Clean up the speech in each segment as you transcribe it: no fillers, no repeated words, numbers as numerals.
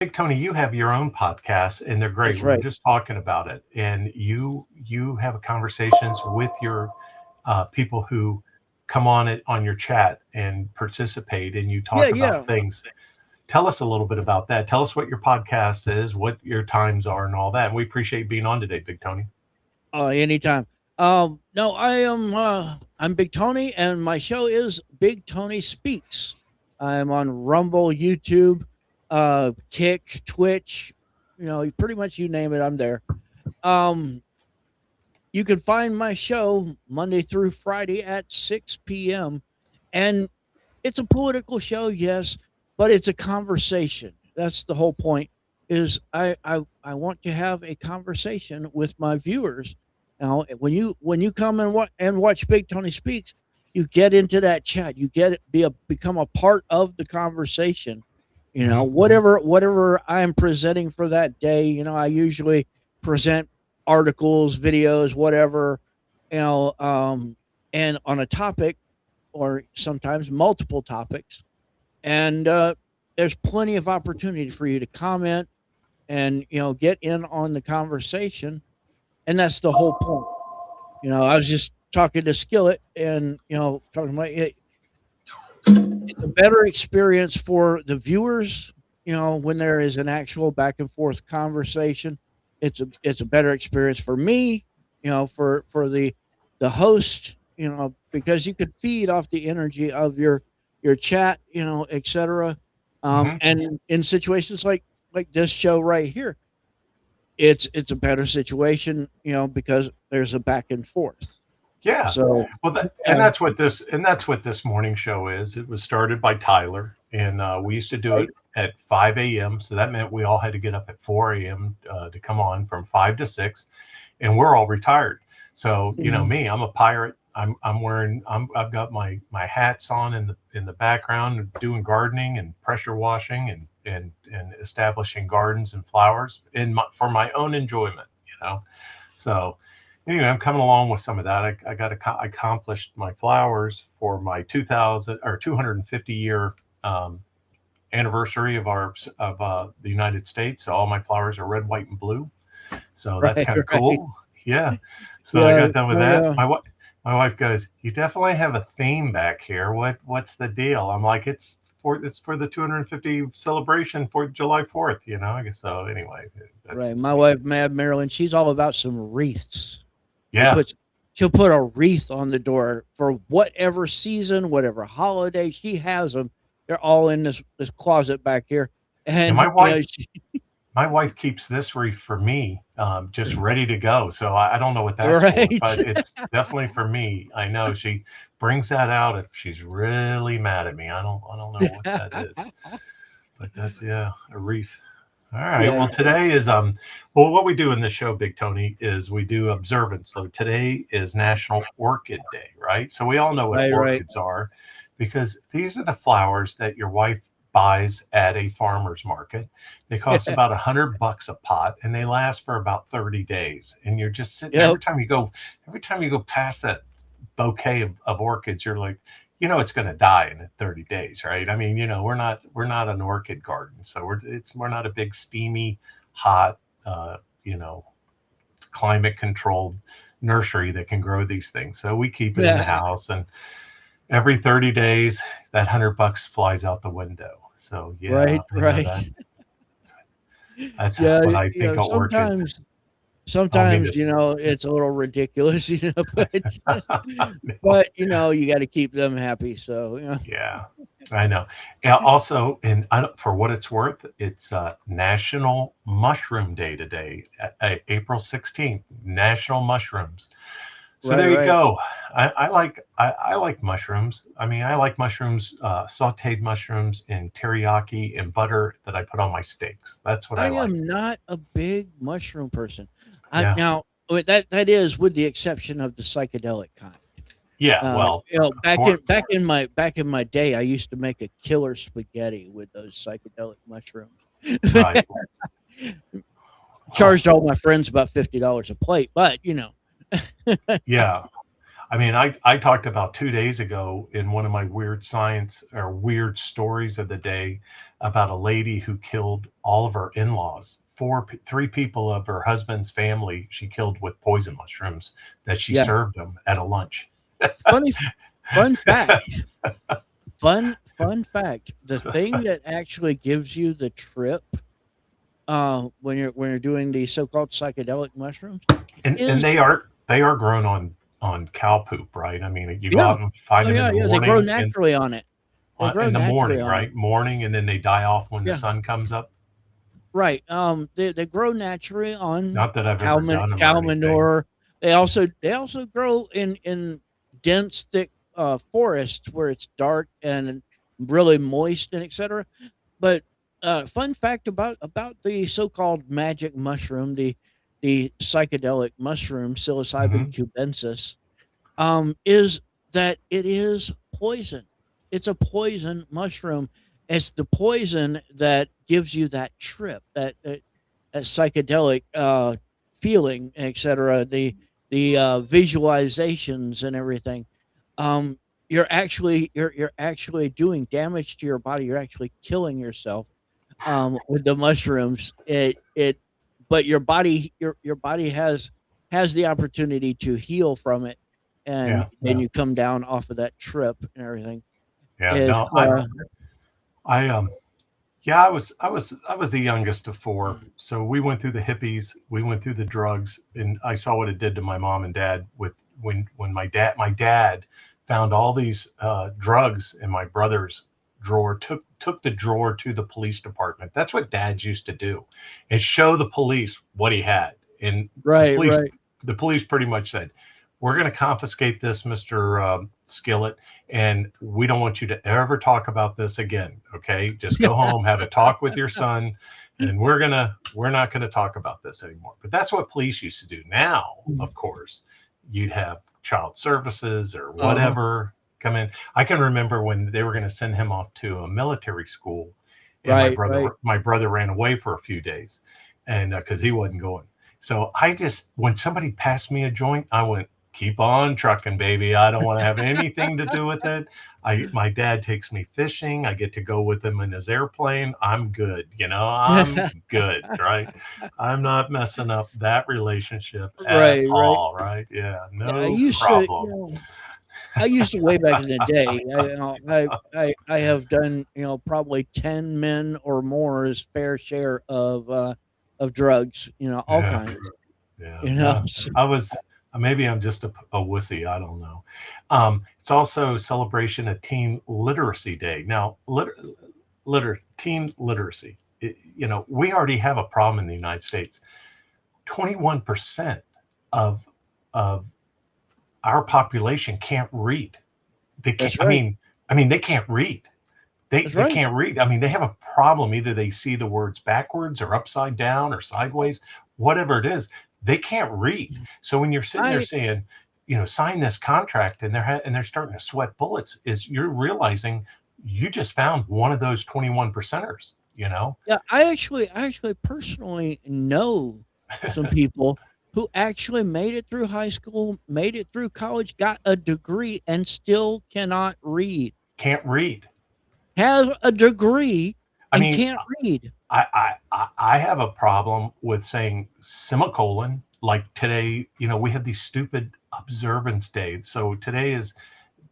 Big Tony, you have your own podcast, and they're great. That's We were right. just talking about it, and you have conversations with your people who come on it on your chat and participate, and you Yeah, talk about yeah. things. Tell us a little bit about that. Tell us what your podcast is, what your times are, and all that. And we appreciate you being on today, Big Tony. Anytime. No, I'm Big Tony, and my show is Big Tony Speaks. I'm on Rumble, YouTube, Kick, Twitch. Pretty much you name it, I'm there. Um, you can find my show Monday through Friday at 6 p.m. And it's a political show, yes, but it's a conversation. That's the whole point. Is I want to have a conversation with my viewers. Now, when you come and watch Big Tony Speaks, you get into that chat. You become a part of the conversation. Hmm. Whatever I'm presenting for that day. I usually present articles, videos, whatever. You know, um, and on a topic or sometimes multiple topics. And there's plenty of opportunity for you to comment and get in on the conversation. And that's the whole point. I was just talking to Skillet and talking about it. It's a better experience for the viewers. When there is an actual back and forth conversation, it's a better experience for me. For the host. Because you could feed off the energy of your chat, etc. Hmm. And in situations like this show right here, it's a better situation, because there's a back and forth. Yeah. So Well, and yeah, that's what this morning show is. It was started by Tyler, and we used to do it right. at 5 a.m. So that meant we all had to get up at 4 a.m. To come on from 5 to 6, and we're all retired. So Mhm. me, I'm a pirate. I've got my hats on in the background, doing gardening and pressure washing and establishing gardens and flowers for my own enjoyment. So anyway, I'm coming along with some of that. I got accomplished my flowers for my 2000 or 250-year um, anniversary of the United States. So all my flowers are red, white, and blue. So that's Right, kind of right. cool. Yeah. So I Yeah, got done with oh that. yeah. My wife goes, "You definitely have a theme back here. What's the deal?" I'm like, "It's for the 250 celebration for July 4th." I guess so. Anyway, that's Right. just My me. wife, Mad Marilyn, she's all about some wreaths. She Yeah. puts she'll put a wreath on the door for whatever season, whatever holiday she has them. They're all in this closet back here, And and my wife keeps this wreath for me, just ready to go. So I don't know what that's for, right. but it's definitely for me. I know she brings that out if she's really mad at me. I don't know what that is, but that's, yeah, a wreath. All right. Yeah. Well, today is well, what we do in this show, Big Tony, is we do observance. So today is National Orchid Day, right? So we all know what Right. Right. orchids are, because these are the flowers that your wife buys at a farmer's market. They cost about $100 a pot, and they last for about 30 days. And you're just sitting there Yep. every time you go past that bouquet of orchids, you're like, it's going to die in 30 days, right? I mean, we're not an orchid garden, so we're not a big steamy, hot, uh, you know, climate controlled nursery that can grow these things. So we keep it in the Yeah. house, and every 30 days, that $100 flies out the window. So yeah, Right. I know Right. that's Yeah. what I think of orchids. Sometimes I don't mean sometimes this. it's a little ridiculous, but you got to keep them happy. So Yeah, I know. Yeah, also, and for what it's worth, it's National Mushroom Day today, April 16th. National Mushrooms. So right. there you Right. go. I like mushrooms. I mean, I like mushrooms, sautéed mushrooms in teriyaki and butter that I put on my steaks. That's what I I like. am not a big mushroom person. I Yeah, now that is with the exception of the psychedelic kind. yeah. Well, of Back in course, back in my day, I used to make a killer spaghetti with those psychedelic mushrooms. right. Oh, Charged all my friends about $50 a plate, but yeah. I mean, I talked about 2 days ago in one of my weird science or weird stories of the day about a lady who killed all of her in-laws. Three people of her husband's family she killed with poison mushrooms that she Yeah. served them at a lunch. Funny fun fact. Fun fact. The thing that actually gives you the trip when you're doing these so-called psychedelic mushrooms And is they are grown on cow poop, right? I mean, you go yeah. out and find Oh them in yeah, the yeah. They grow morning and naturally on it. They grow in the naturally morning, on it. right? Morning, and then they die off when the Yeah. sun comes up. Right. They grow naturally on Not that I've ever done them or cow anything. manure. They also grow in dense, thick forests where it's dark and really moist and etc. But fun fact about the so-called magic mushroom, the psychedelic mushroom, psilocybin Hmm. cubensis, is that it is poison. It's a poison mushroom. It's the poison that gives you that trip, that psychedelic feeling, etc. The visualizations and everything. You're actually doing damage to your body. You're actually killing yourself with the mushrooms. But your body has the opportunity to heal from it, and Yeah, then no, you come down off of that trip and everything. yeah, It's no. I Yeah, I was the youngest of four. So we went through the hippies, we went through the drugs, and I saw what it did to my mom and dad with when my dad found all these drugs in my brother's drawer, took the drawer to the police department. That's what dads used to do, and show the police what he had. And the right, police right. the police pretty much said, "We're going to confiscate this, Mister Skillet, and we don't want you to ever talk about this again. Okay, just go home, have a talk with your son, and we're not gonna talk about this anymore." But that's what police used to do. Now, of course, you'd have child services or Uh-huh. whatever come in. I can remember when they were going to send him off to a military school, and my Right, brother right. my brother ran away for a few days, and because he wasn't going. So I just, when somebody passed me a joint, I went, keep on trucking, baby. I don't want to have anything to do with it. My dad takes me fishing. I get to go with him in his airplane. I'm good. I'm good, right? I'm not messing up that relationship at Right, right. all, right? Yeah, Yeah, I no used to, problem. I used to way back in the day. I have done, probably 10 men or more's fair share of drugs, all Yeah, kinds, yeah. you know. No, I was, maybe I'm just a wussy. I don't know. It's also celebration of Teen Literacy Day. Now, teen literacy. We already have a problem in the United States. 21% of of our population can't read. They can't. That's I right. mean, I mean, they can't read. They That's they right. can't read. I mean, they have a problem. Either they see the words backwards or upside down or sideways, whatever it is. They can't read. So when you're sitting there I saying, sign this contract, and they're starting to sweat bullets, is you're realizing you just found one of those 21 percenters. Yeah, I actually personally know some people who actually made it through high school, made it through college, got a degree, and still cannot read. Can't read. Have a degree I and mean, can't read. I have a problem with saying semicolon. Like today, we have these stupid observance days. So today is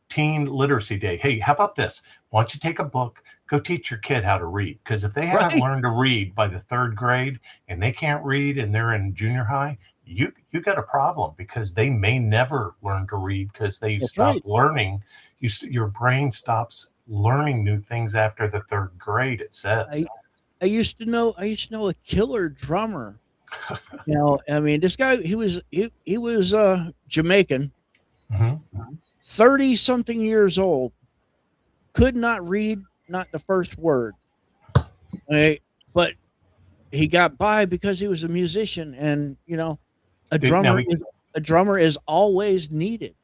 Teen Literacy Day. Hey, how about this? Why don't you take a book, go teach your kid how to read? Because if they haven't Right. learned to read by the third grade and they can't read and they're in junior high, you got a problem, because they may never learn to read because they That's right. stop learning. Your brain stops learning new things after the third grade, it says. I I used to know a killer drummer. I mean, this guy he was Jamaican, Hmm. 30 something years old, could not read not the first word. Right? But he got by because he was a musician, and a Now, drummer is a drummer is always needed.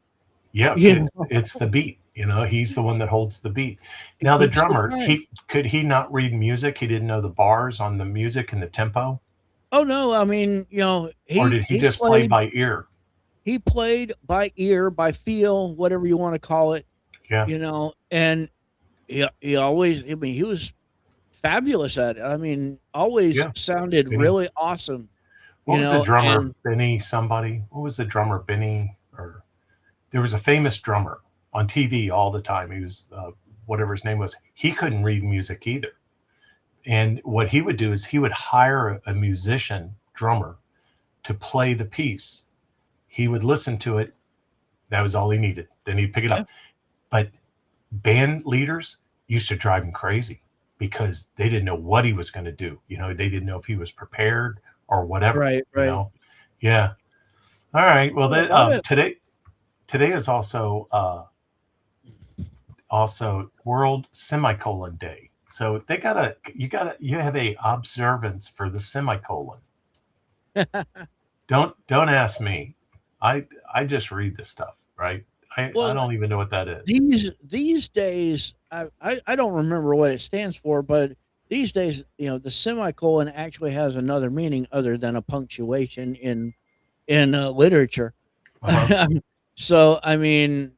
yeah, You know, it's the beat. He's the one that holds the beat. it Now, the keeps the drummer, time. he not read music? He didn't know the bars on the music and the tempo, Oh no, I mean, or he did he he just play played. by ear? he played by ear, by feel, whatever you want to call it, Yeah. and he always, I mean, he was fabulous at it. I mean, always Yeah. sounded Benny. really awesome, What was the drummer? and Benny somebody? What was the drummer? Benny? Or there was a famous drummer on TV all the time. He was whatever his name was. He couldn't read music either. And what he would do is he would hire a musician drummer to play the piece. He would listen to it. That was all he needed. Then he'd pick it yeah, up. But band leaders used to drive him crazy because they didn't know what he was going to do. They didn't know if he was prepared or whatever. right, You right. know, yeah. All right. Well, Well, a lot of today is also World Semicolon Day. So you have a observance for the semicolon. Don't ask me. I just read this stuff, right? I well, don't even know what that is. these days, I don't remember what it stands for, but these days, the semicolon actually has another meaning other than a punctuation in literature. Uh-huh. So, I mean,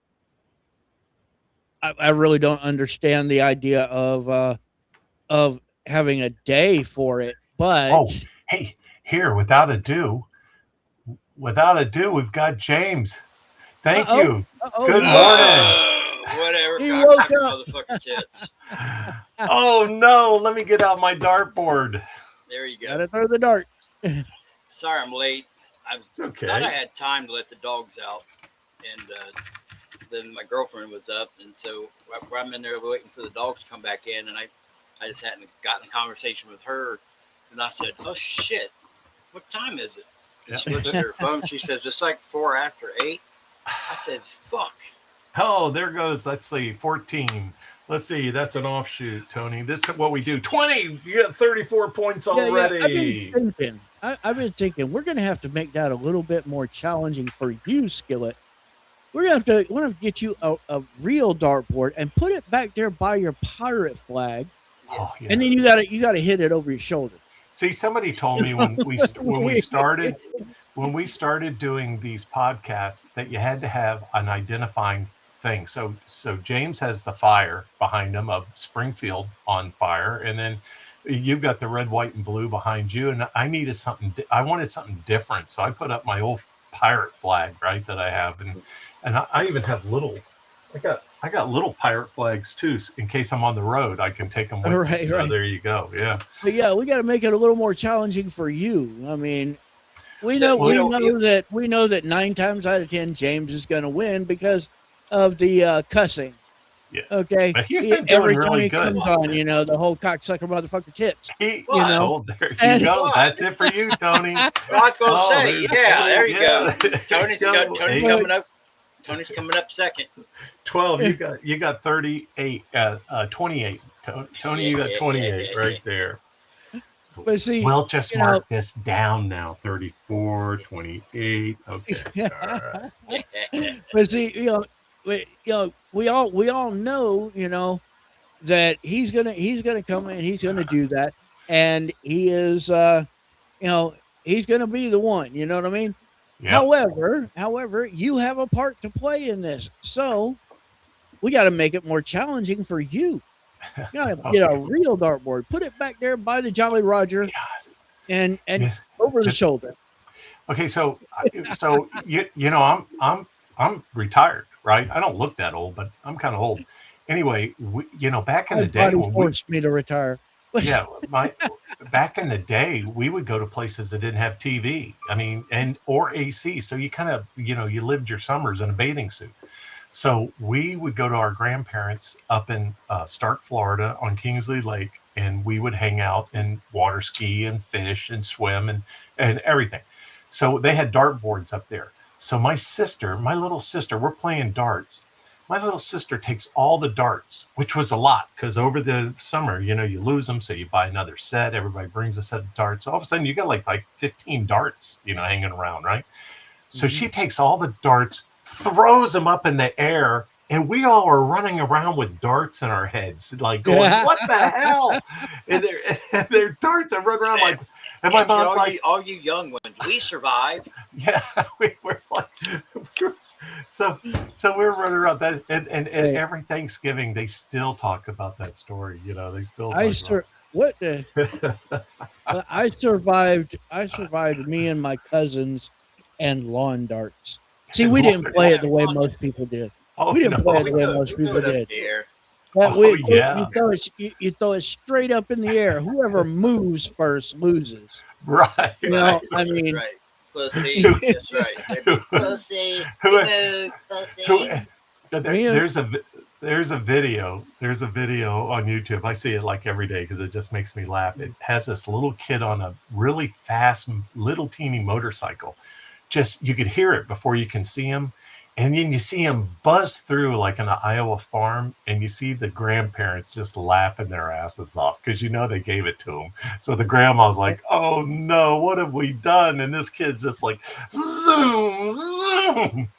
I really don't understand the idea of having a day for it, Oh, but hey, here, without ado, we've got James. Thank uh-oh, you. uh-oh, Good morning. Whatever, he woke cocksucker up. motherfucker tits. Oh no, let me get out my dartboard. There you go. Gotta throw the dart. Sorry I'm late. I It's thought I okay. had time to let the dogs out, and then my girlfriend was up, and so I'm in there waiting for the dogs to come back in, and I just hadn't gotten a conversation with her, and I said, "Oh shit, what time is it?" And she looks at her phone. She says, "It's like 4 after 8." I said, "Fuck." Oh, there goes. Let's see, 14. Let's see. That's an offshoot, Tony. This is what we do. 20. You got 34 points Yeah. already. I've been thinking we're gonna have to make that a little bit more challenging for you, Skillet. We're gonna get you a real dartboard and put it back there by your pirate flag, Yeah. Oh and yeah. then you gotta hit it over your shoulder. See, somebody told me when we started doing these podcasts that you had to have an identifying thing. So James has the fire behind him of Springfield on fire, and then you've got the red, white, and blue behind you. And I wanted something different, so I put up my old pirate flag, right, that I have, and I even have little. I got little pirate flags too, in case I'm on the road. I can take them with me. Right, So right. there you go. Yeah. But yeah, we got to make it a little more challenging for you. I mean, we So know Well, we know that 9 times out of 10 James is going to win because of the cussing. yeah. Okay, But he's been doing every time really he good. comes on, the whole cocksucker motherfucker tits. You what? know, Oh, there you and go. What? That's it for you, Tony. Well, I was gonna Oh, say, yeah, there you go. Tony's go. Tony's Eight, coming up. Tony's coming up second. 12. You got 38. 28. Tony, you got 28 right there. So but see, we'll just you know, mark this down now. 34, 28. Okay. All right. but see, we all know, that he's gonna come in, he's gonna do that, and he is, you know, he's gonna be the one. You know what I mean? Yep. However, you have a part to play in this, so we got to make it more challenging for you. You got to get a Okay. real dartboard, put it back there by the Jolly Roger, and Yeah. over the shoulder. Okay. I'm retired, right? I don't look that old, but I'm kind of old. Anyway, back in My the day body when we forced me to retire. yeah, my back in the day, we would go to places that didn't have TV. I mean, and or AC. So you kind of, you lived your summers in a bathing suit. So we would go to our grandparents up in Stark, Florida, on Kingsley Lake, and we would hang out and water ski and fish and swim and everything. So they had dart boards up there. So my little sister, we're playing darts. My little sister takes all the darts, which was a lot because over the summer, you lose them. So you buy another set. Everybody brings a set of darts. All of a sudden, you got like 15 darts, hanging around, right? So she takes all the darts, throws them up in the air, and we all are running around with darts in our heads, like going, "What the hell?" And they're darts. I run around like, and my And mom's like, all you young ones, we survived. Yeah, we were like, so we're running around that, and Hey, every Thanksgiving they still talk about that story. You know, they still I talk sur- what the about. I survived. I survived. Me and my cousins and lawn darts. See, we didn't play it Yeah, the way lawn most dart. people did. Oh We didn't play Oh, it no! the way most we throw people it up did. in the air. That Oh we yeah! you throw it straight up in the air. Whoever moves first loses. Right, You Right, know, that's I that's mean, right. Pussy. who, That's right. who, Pussy. who, You move, who, pussy. me and there's a video on YouTube. I see it like every day because it just makes me laugh. It has this little kid on a really fast little teeny motorcycle. Just you could hear it before you can see him, and then you see him buzz through like an Iowa farm, and you see the grandparents just laughing their asses off because you know they gave it to him. So the grandma's like, "Oh no, what have we done?" And this kid's just like, "Zoom, zoom."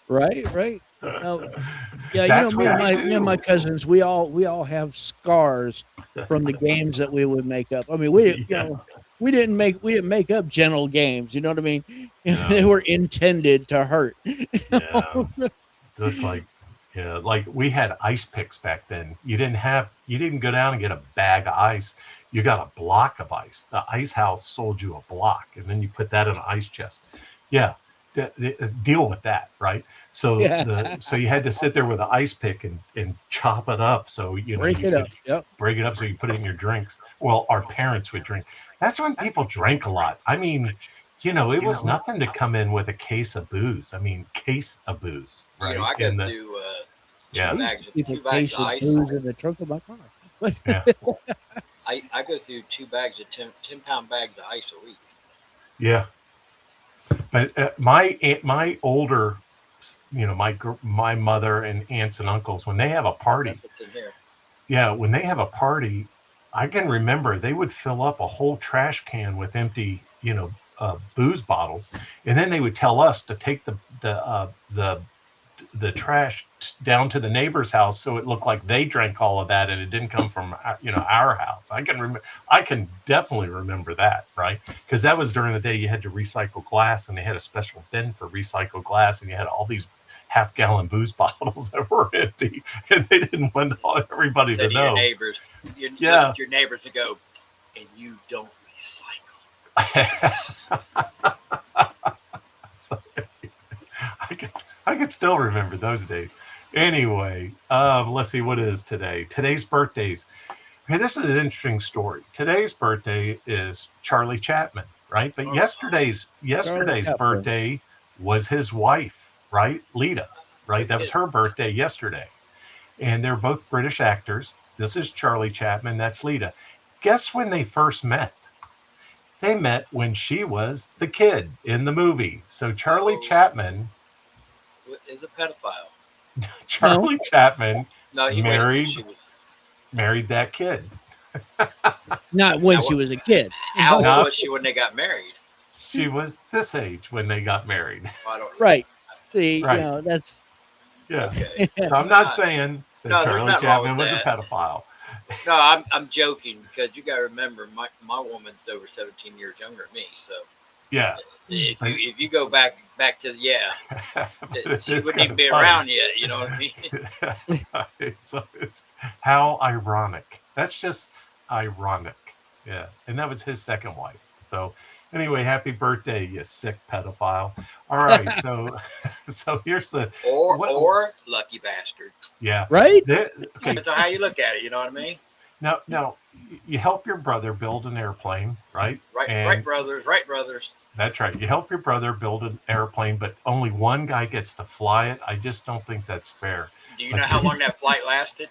right. No, yeah, That's me what and we my do. cousins, we all have scars from the games that we would make up. I mean, we Yeah, we didn't make up gentle games. You know what I mean? They no, were intended to hurt. yeah. Just like, yeah, like we had ice picks back then. You didn't go down and get a bag of ice. You got a block of ice. The ice house sold you a block, and then you put that in an ice chest. Yeah, deal with that, right? Yeah, So you had to sit there with an ice pick and chop it up so you know break you it could up. Yep. break it up so you put it in your drinks. Well, our parents would drink. That's when people drank a lot. I mean, you know, it was nothing to come in with a case of booze. I mean, case of booze, You know, right? I go In the through I yeah, used to keep a two bags case of of ice. booze in the trunk of my car. But yeah, I go through 2 bags of 10 pound bags of ice a week. yeah. But my older, you know, my mother and aunts and uncles when they have a party, That's what's in here. yeah, when they have a party, I can remember they would fill up a whole trash can with empty, you know, booze bottles, and then they would tell us to take the trash down to the neighbor's house so it looked like they drank all of that and it didn't come from you know our house. I can definitely remember that, right? Because that was during the day you had to recycle glass and they had a special bin for recycled glass and you had all these half-gallon booze bottles that were empty and they didn't want everybody Say to to your know. neighbors, you look Yeah. at your neighbors and go, and you don't recycle. So, I could I could still remember those days. Anyway, let's see what is today. Today's birthdays. Okay, this is an interesting story. Today's birthday is Charlie Chapman, right? But Charlie yesterday's Chaplin. birthday was his wife, right? Lita, No right? That was kidding. her birthday yesterday. And they're both British actors. This is Charlie Chapman, that's Lita. Guess when they first met? They met when she was the kid in the movie. So Oh, is a pedophile. No, Charlie Chapman No, he waited till married she was. married that kid. not when Now, she was a kid. how old Now was she when they got married? she was this age when they got married. I don't know. Right. See, Right. that's Yeah. Okay. So I'm not Uh, saying that no, there's Charlie nothing wrong with Chapman was a that. pedophile. No, I'm joking because you got to remember my woman's over 17 years younger than me. So Yeah. But, if you go back to but she it's wouldn't kind even of be funny. around yet. You know what I mean? So it's how ironic. That's just ironic. Yeah. And that was his second wife. So anyway, happy birthday, you sick pedophile. All right. So so here's the what Or lucky bastard. yeah. right. There, okay. Depends on how you look at it. You know what I mean? Now you help your brother build an airplane, right? Right, And brothers. Right, brothers. that's right. You help your brother build an airplane, but only one guy gets to fly it. I just don't think that's fair. Do you know Like how long that flight lasted?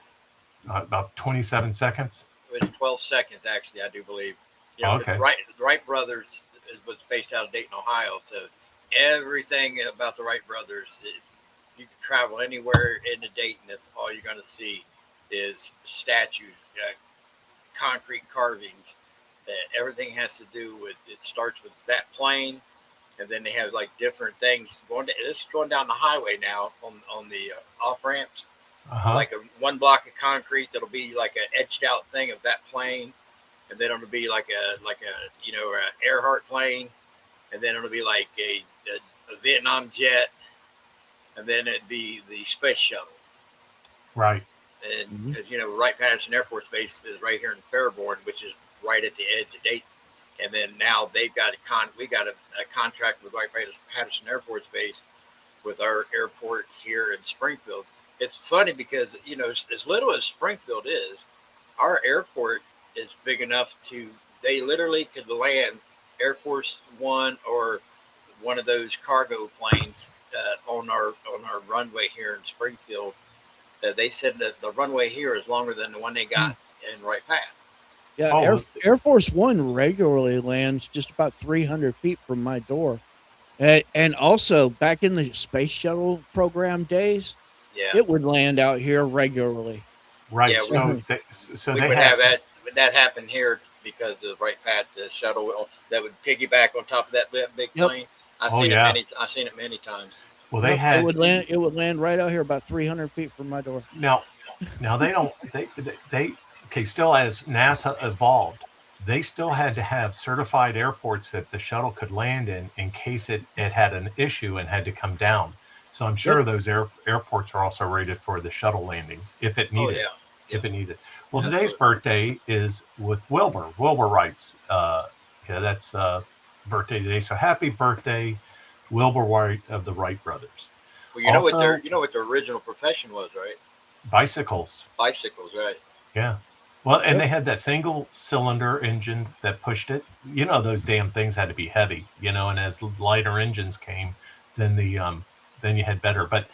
about 27 seconds. It was 12 seconds, actually. I do believe. You Oh, know, okay. the Wright brothers was based out of Dayton, Ohio. So everything about the Wright brothers, you can travel anywhere in the Dayton. That's all you're going to see is statues, concrete carvings. Everything has to do with. It starts with that plane, and then they have like different things going. This is going down the highway now on the off ramps. Uh-huh. Like a one block of concrete that'll be like an etched out thing of that plane, and then it'll be like a Earhart plane, and then it'll be like a Vietnam jet, and then it'd be the space shuttle. Right. And because Wright-Patterson Air Force Base is right here in Fairborn, which is right at the edge of Dayton. And then now they've got we got a contract with Wright-Patterson Air Force Base with our airport here in Springfield. It's funny because as little as Springfield is, our airport is big enough they literally could land Air Force One or one of those cargo planes on our runway here in Springfield. They said that the runway here is longer than the one they got in Wright Pat. Yeah, Air Force One regularly lands just about 300 feet from my door. And also, back in the space shuttle program days, it would land out here regularly. Right. Yeah, so we they would have that happen here because of Wright Pat, the shuttle that would piggyback on top of that big plane. I've seen it many times. Well, it would land right out here about 300 feet from my door. Now they don't still as NASA evolved, they still had to have certified airports that the shuttle could land in case it had an issue and had to come down. So I'm sure those airports are also rated for the shuttle landing if it needed. Oh, yeah. If it needed. Well, today's birthday is with Wilbur. Wilbur Wright's that's birthday today. So happy birthday, Wilbur Wright of the Wright brothers. Well, you know what their original profession was, right? Bicycles. Bicycles, right? Yeah. Well, and they had that single cylinder engine that pushed it. Those damn things had to be heavy, and as lighter engines came, then then you had better. But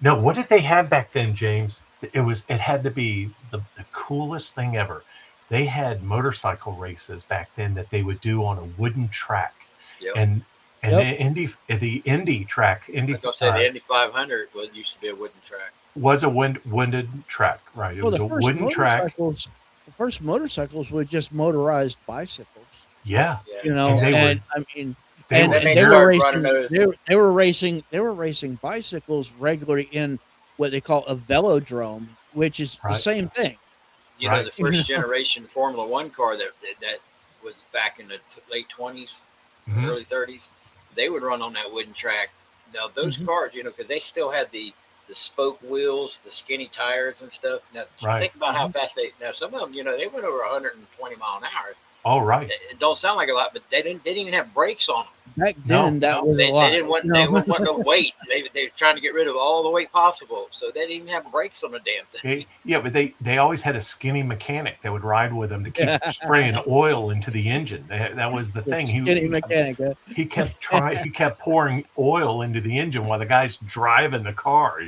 no, what did they have back then, James? It had to be the coolest thing ever. They had motorcycle races back then that they would do on a wooden track. Yep. And the Indy track. I was gonna say the Indy 500 used to be a wooden track. Was a wooden track, right? It was a wooden track. The first motorcycles were just motorized bicycles. Yeah. They were racing bicycles regularly in what they call a velodrome, which is the same thing. The first generation Formula One car that was back in the late 20s, early 30s, they would run on that wooden track. Now those cars, because they still had the spoke wheels, the skinny tires and stuff. Now think about how fast some of them, they went over 120 mile an hour. Oh, right. It don't sound like a lot, but they didn't even have brakes on them. Back then, that was a lot. They didn't want no weight. They were trying to get rid of all the weight possible, so they didn't even have brakes on the damn thing. But they always had a skinny mechanic that would ride with them to keep spraying oil into the engine. That was the thing. Skinny mechanic. He kept pouring oil into the engine while the guy's driving the car.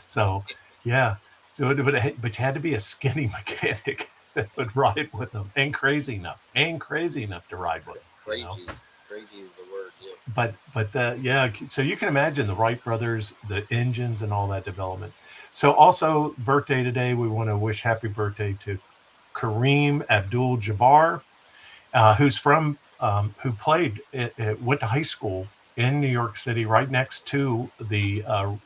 So yeah. So but you had to be a skinny mechanic that would ride with them, and crazy enough to ride with them. Crazy is the word. Yeah. But so you can imagine the Wright brothers, the engines, and all that development. So also birthday today, we want to wish happy birthday to Kareem Abdul-Jabbar, who went to high school in New York City, right next to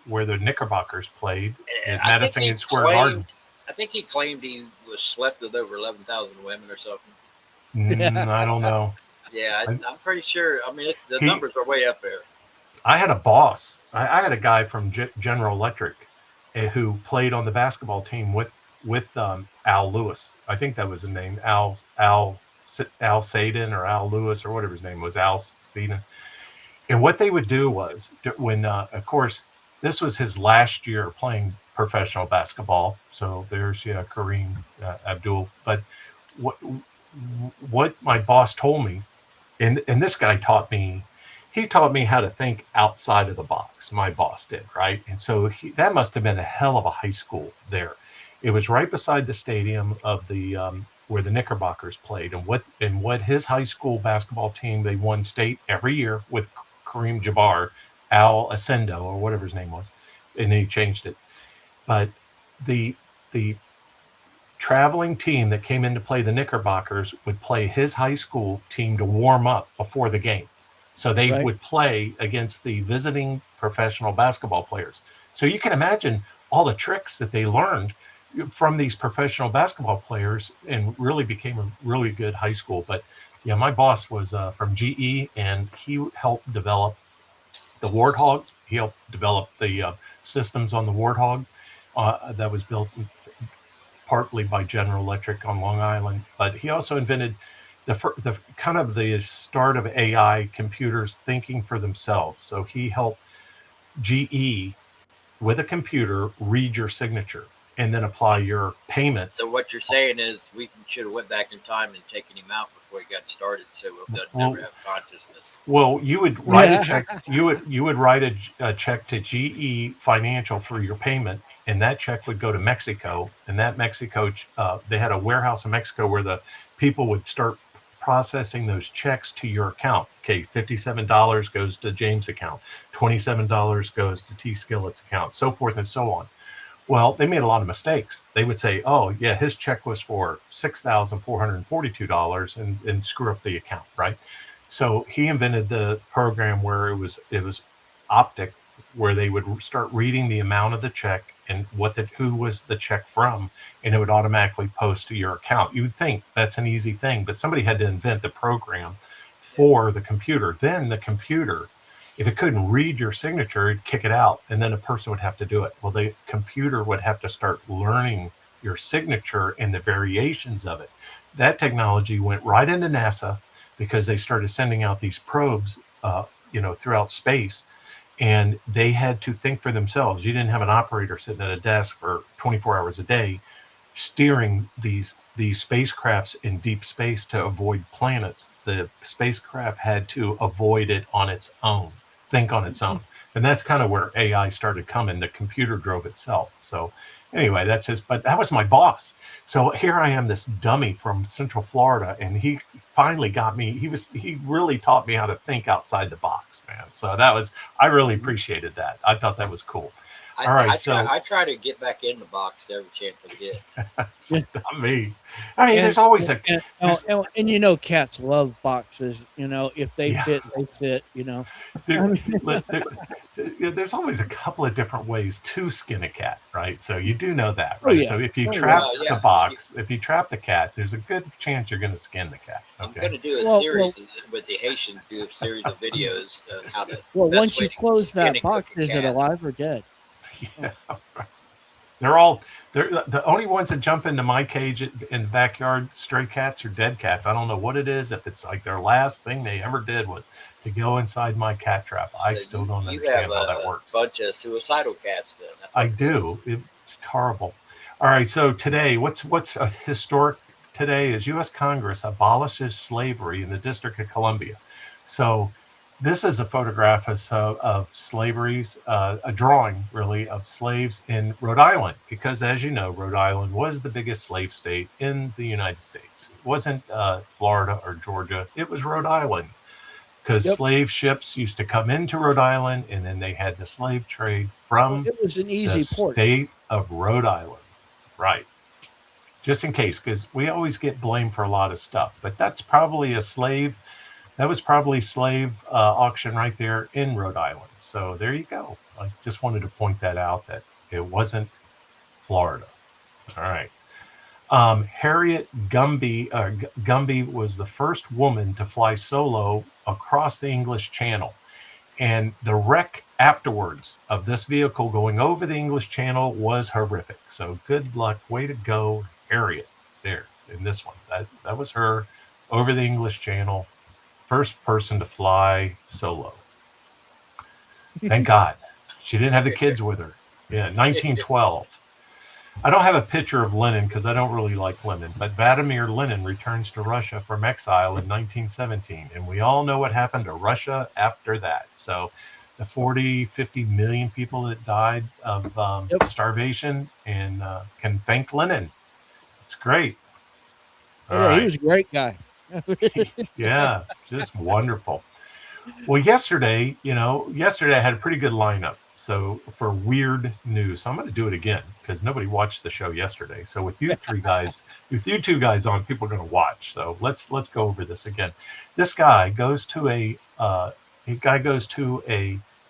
where the Knickerbockers played at Madison Square Garden. I think he claimed he was slept with over 11,000 women or something. I don't know. Yeah, I'm pretty sure. I mean, the numbers are way up there. I had a boss. I had a guy from General Electric who played on the basketball team with Al Lewis. I think that was his name, Al Sadin or Al Lewis or whatever his name was, Al Sadin. And what they would do was when, of course, this was his last year playing professional basketball. So there's Kareem Abdul. But what my boss told me, and this guy taught me how to think outside of the box. My boss did, right? And so that must have been a hell of a high school there. It was right beside the stadium of the where the Knickerbockers played, and what his high school basketball team, they won state every year with Kareem Jabbar, Al Ascendo or whatever his name was, and then he changed it. But the traveling team that came in to play the Knickerbockers would play his high school team to warm up before the game. So they would play against the visiting professional basketball players. So you can imagine all the tricks that they learned from these professional basketball players and really became a really good high school. But Yeah, my boss was from GE, and he helped develop the Warthog. He helped develop the systems on the Warthog that was built partly by General Electric on Long Island. But he also invented the kind of the start of AI computers thinking for themselves. So he helped GE with a computer read your signature and then apply your payment. So what you're saying is we should have went back in time and taken him out before he got started, so they'll Well, never have consciousness. well, you would write a Yeah. check. You would write a check to GE Financial for your payment, and that check would go to Mexico. And that Mexico, they had a warehouse in Mexico where the people would start processing those checks to your account. Okay, $57 goes to James' account, $27 goes to T. Skillet's account, so forth and so on. Well, they made a lot of mistakes. They would say, "Oh, yeah, his check was for $6,442," and screw up the account, right? So he invented the program where it was optic, where they would start reading the amount of the check and who was the check from, and it would automatically post to your account. You would think that's an easy thing, but somebody had to invent the program for the computer. Then the computer, if it couldn't read your signature, it'd kick it out, and then a person would have to do it. Well, the computer would have to start learning your signature and the variations of it. That technology went right into NASA because they started sending out these probes, throughout space, and they had to think for themselves. You didn't have an operator sitting at a desk for 24 hours a day steering these spacecrafts in deep space to avoid planets. The spacecraft had to avoid it on its own, think on its own. And that's kind of where AI started coming. The computer drove itself. So anyway, but that was my boss. So here I am, this dummy from Central Florida, and he finally got me. He really taught me how to think outside the box, man. So I really appreciated that. I thought that was cool. All right, I try to get back in the box every chance I get. It's not me. I mean, there's always and cats love boxes. If they fit, they fit. There's always a couple of different ways to skin a cat, right? So you do know that, right? So if you trap the box, if you trap the cat, there's a good chance you're going to skin the cat. Okay? I'm going to do a series with the Haitians. Do a series of videos of how to. Well, once you close that box, is it alive or dead? Yeah, right. They're the only ones that jump into my cage in the backyard, stray cats or dead cats. I don't know what it is. If it's like their last thing they ever did was to go inside my cat trap. I still don't understand how that works. You have a bunch of suicidal cats then. I do. It's horrible. All right. So today, what's historic today is U.S. Congress abolishes slavery in the District of Columbia. So this is a photograph of slavery's, a drawing really of slaves in Rhode Island, because as you know, Rhode Island was the biggest slave state in the United States. It wasn't Florida or Georgia. It was Rhode Island, because slave ships used to come into Rhode Island, and then they had the slave trade from it was an easy port. State of Rhode Island. Right. Just in case, because we always get blamed for a lot of stuff, but that's probably a slave. That was probably slave auction right there in Rhode Island. So there you go. I just wanted to point that out, that it wasn't Florida. All right. Harriet Gumby was the first woman to fly solo across the English Channel. And the wreck afterwards of this vehicle going over the English Channel was horrific. So good luck. Way to go, Harriet, there in this one. That was her over the English Channel. First person to fly solo. Thank God. She didn't have the kids with her. Yeah, 1912. I don't have a picture of Lenin because I don't really like Lenin, but Vladimir Lenin returns to Russia from exile in 1917. And we all know what happened to Russia after that. So the 50 million people that died of starvation and can thank Lenin. It's great. He was a great guy. Yeah, just wonderful. Well, yesterday I had a pretty good lineup. So for weird news, so I'm going to do it again because nobody watched the show yesterday. So with you two guys on, people are going to watch. So let's go over this again. This guy goes to a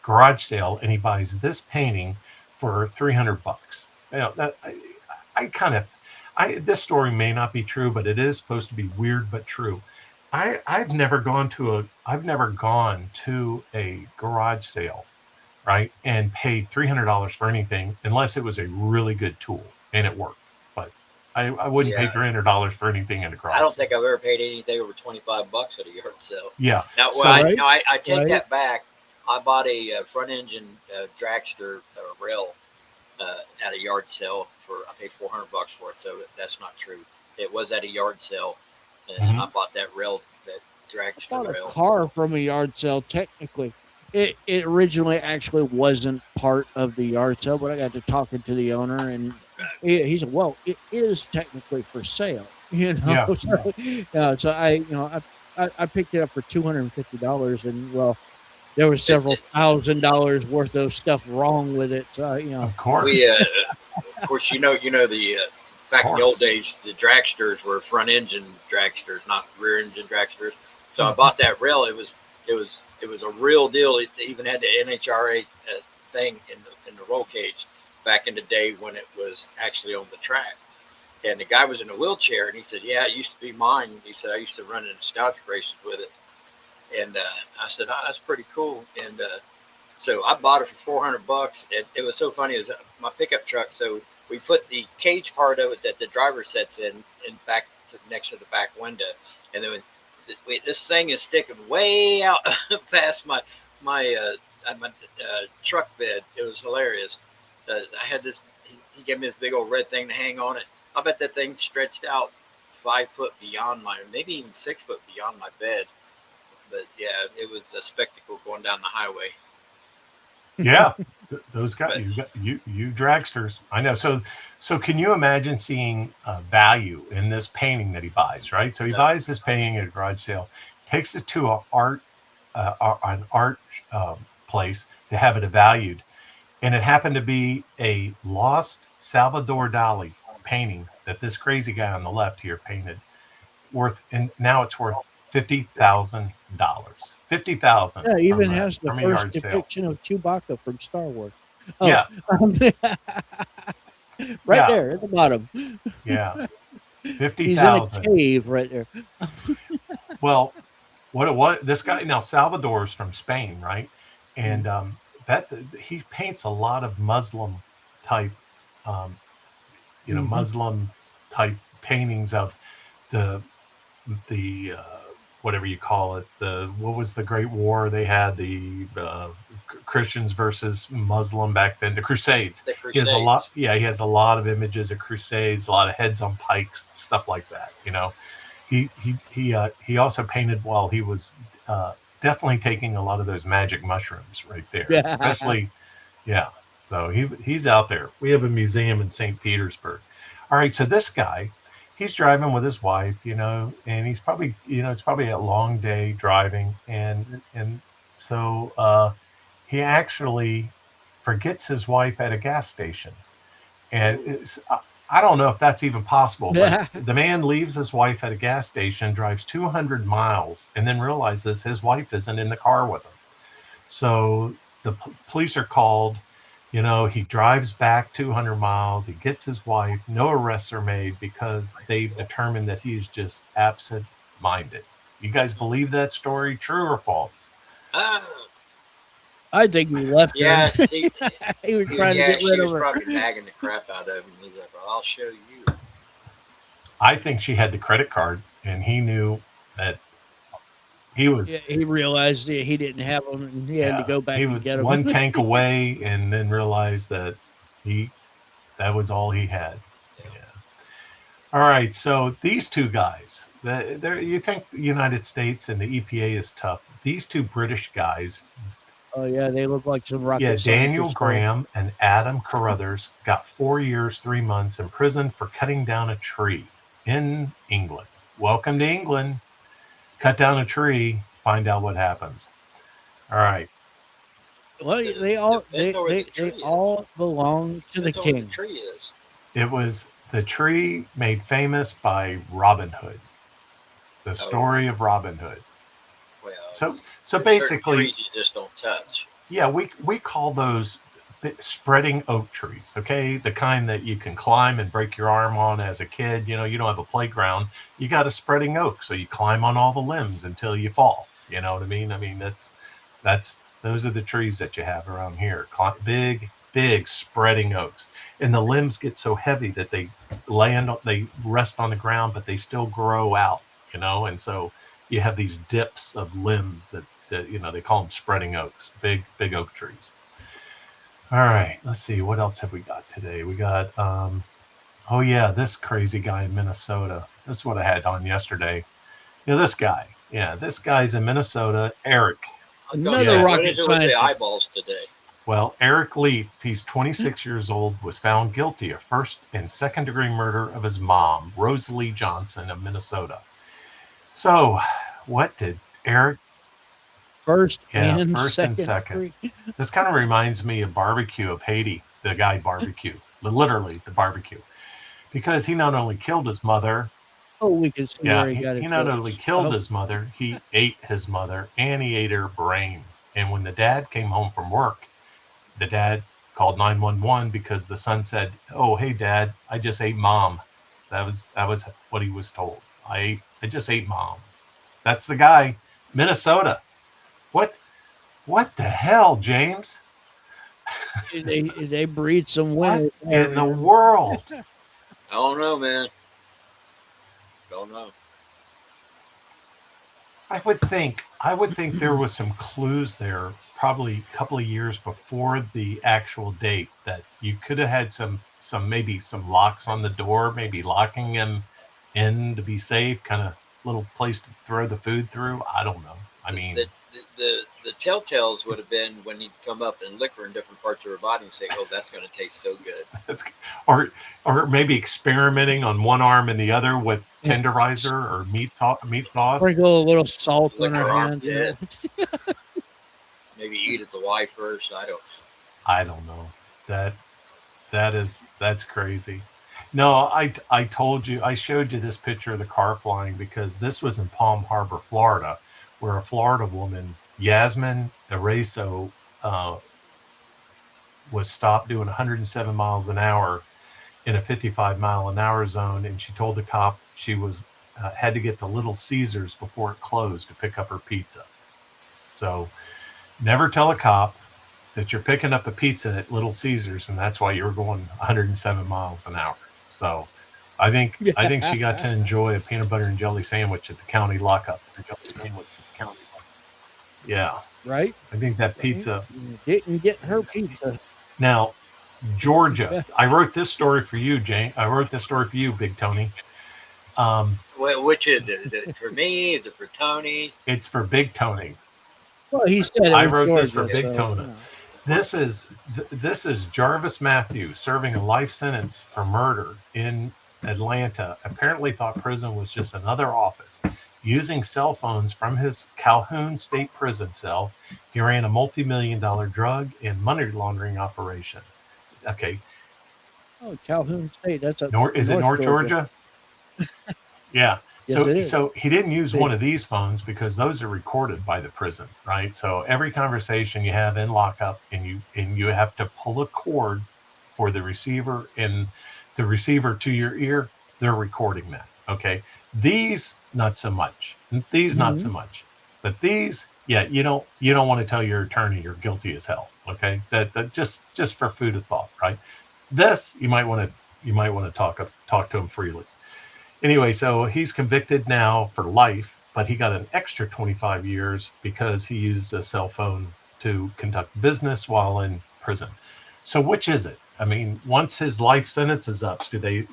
garage sale and he buys this painting for $300. This story may not be true, but it is supposed to be weird but true. I've never gone to a garage sale, right, and paid $300 for anything unless it was a really good tool and it worked. But I wouldn't pay Yeah, $300 for anything in a I garage don't sale. think I've ever paid anything over 25 bucks at a yard sale. Yeah. Now, well, So Right, I take right. that back. I bought a front engine dragster rail at a yard sale for I paid 400 bucks for it. So that's not true. It was at a yard sale, and I mhm, bought that rail, that I dragster bought a rail. car from a yard sale. Technically, it originally actually wasn't part of the yard sale, but I got to talking to the owner, and he said, "Well, it is technically for sale." yeah, So I picked it up for $250, and well, there was It, several it, $1,000 worth of stuff wrong with it. So of we course, of course the of back in the old course. days the dragsters were front engine dragsters, not rear engine dragsters. So I Mhm. bought that rail. It was a real deal. It even had the NHRA thing in the roll cage back in the day when it was actually on the track. And the guy was in a wheelchair, and he said, "Yeah, it used to be mine." He said, "I used to run in nostalgic races with it." And I said, "Oh, that's pretty cool." And so I bought it for 400 bucks. And it was so funny. It was my pickup truck. So we put the cage part of it that the driver sits in back next to the back window. And then this thing is sticking way out past my truck bed. It was hilarious. I had this. He gave me this big old red thing to hang on it. I bet that thing stretched out 5 foot beyond maybe even 6 foot beyond my bed. But yeah, it was a spectacle going down the highway. Yeah, those guys, But you dragsters. I know. So can you imagine seeing value in this painting that he buys? Right. So he no, buys this painting at a garage sale, takes it to an art place to have it evaluated, and it happened to be a lost Salvador Dali painting that this crazy guy on the left here painted, and now it's worth $50,000. 50,000 Yeah, it even has the from a first yard sale. depiction of Chewbacca from Star Wars. Oh, Yeah, um, right yeah, there at the bottom. yeah. He's in a 50,000. cave right there. Well, what it was, this guy now Salvador's from Spain, right? And Mhm, that he paints a lot of Muslim type, um, mhm. Muslim type paintings of the the whatever you call it. The what was the Great War they had, the Christians versus Muslim back then, the Crusades. the He has a lot. Crusades. Yeah, he has a lot of images of Crusades, a lot of heads on pikes, stuff like that. He also painted while he was uh, definitely taking a lot of those magic mushrooms right there, Yeah. especially yeah. So he's out there. We have a museum in St. Petersburg. All right, so this guy, he's driving with his wife, and he's probably, it's probably a long day driving, and so he actually forgets his wife at a gas station, and Oh, I don't know if that's even possible, but Yeah. the man leaves his wife at a gas station, drives 200 miles, and then realizes his wife isn't in the car with him. So the police are called. He drives back 200 miles. He gets his wife. No arrests are made because they've determined that he's just absent minded. You guys believe that story? True or false? ah, I think he left her. yeah. She, He was he, trying to yeah, get rid she of was her. probably nagging the crap out of him. He's like, "Well, I'll show you." I think she had the credit card and he knew that he Yeah, was, he realized he didn't have them, and he had to yeah, go he back and was get them. one tank away and then realized that he, that was all he had. Yeah. Yeah. All right, so these two guys, you think the United States and the EPA is tough. These two British guys, Oh yeah, they look like some yeah, rocket Daniel scientists there. Graham and Adam Carruthers, got 4 years, 3 months in prison for cutting down a tree in England. Welcome to England. Cut down a tree, find out what happens. All right. Well, It they all depends on where the they tree is. all belong to the Depends on where the king. tree is. It was the tree made famous by Robin Hood, the Oh, story of Robin Hood. well, So there's certain basically, trees you just don't touch. yeah, we call those spreading oak trees, okay? The kind that you can climb and break your arm on as a kid. You know, you don't have a playground. You got a spreading oak, so you climb on all the limbs until you fall. You know what I mean? I mean, those are the trees that you have around here. Big spreading oaks. And the limbs get so heavy that they rest on the ground, but they still grow out, you know? And so you have these dips of limbs that you know, they call them spreading oaks, big oak trees. All right, let's see. What else have we got today? We got, oh yeah, this crazy guy in Minnesota. This is what I had on yesterday. You know, this guy. Yeah, this guy's in Minnesota, Eric. Another What rocket is it with the scientist. eyeballs today? Well, Eric Leaf, he's 26 years old, was found guilty of first and second degree murder of his mom, Rosalie Johnson of Minnesota. So, what did Eric? First Yeah, and first and second. second. This kind of reminds me of Barbecue of Haiti, the guy Barbecue, literally the barbecue, because he not only killed his mother. Oh, we can see Yeah, where he got it. he not only killed his mother, he ate his mother and he ate her brain. And when the dad came home from work, the dad called 911 because the son said, "Oh, hey, Dad, I just ate mom." That was what he was told. I just ate mom. That's the guy, Minnesota. What the hell, James? They breed some What winners in the world? I don't know, man. Don't know. I would think there was some clues there, probably a couple of years before the actual date, that you could have had some maybe some locks on the door, maybe locking him in to be safe, kind of little place to throw the food through. I don't know. I mean, the telltales would have been when he'd come up and lick her in different parts of her body and say, "Oh, that's going to taste so good." or maybe experimenting on one arm and the other with tenderizer or meat sauce. Sprinkle a little salt Lick on her hand. Yeah. Maybe eat at the Y first. I don't know. That's crazy. No, I told you, I showed you this picture of the car flying because this was in Palm Harbor, Florida, where a Florida woman, Yasmin Ereso, was stopped doing 107 miles an hour in a 55-mile-an-hour zone, and she told the cop she was had to get to Little Caesars before it closed to pick up her pizza. So never tell a cop that you're picking up a pizza at Little Caesars, and that's why you're going 107 miles an hour. So I think she got to enjoy a peanut butter and jelly sandwich at the county lockup. Yeah. Right? I think that pizza didn't get her pizza. Now, Georgia. I wrote this story for you, Jane. I wrote this story for you, Big Tony. Which is it? Is it for me? Is it for Tony? It's for Big Tony. Well, he said I wrote Georgia, this for Big Tony. You know. This is Jarvis Matthews serving a life sentence for murder in Atlanta. Apparently thought prison was just another office. Using cell phones from his Calhoun State Prison cell, he ran a multi-million-dollar drug and money laundering operation. Okay. Oh, Calhoun State. That's a Is it North Georgia? Yeah. Yes, so he didn't use one of these phones because those are recorded by the prison, right? So every conversation you have in lockup, and you have to pull a cord for the receiver and the receiver to your ear, they're recording that. Okay. These not so much. Not so much. But these, yeah, you don't want to tell your attorney you're guilty as hell. Okay. That just for food of thought, right? This you might want to talk to him freely. Anyway, so he's convicted now for life, but he got an extra 25 years because he used a cell phone to conduct business while in prison. So which is it? I mean, once his life sentence is up, do they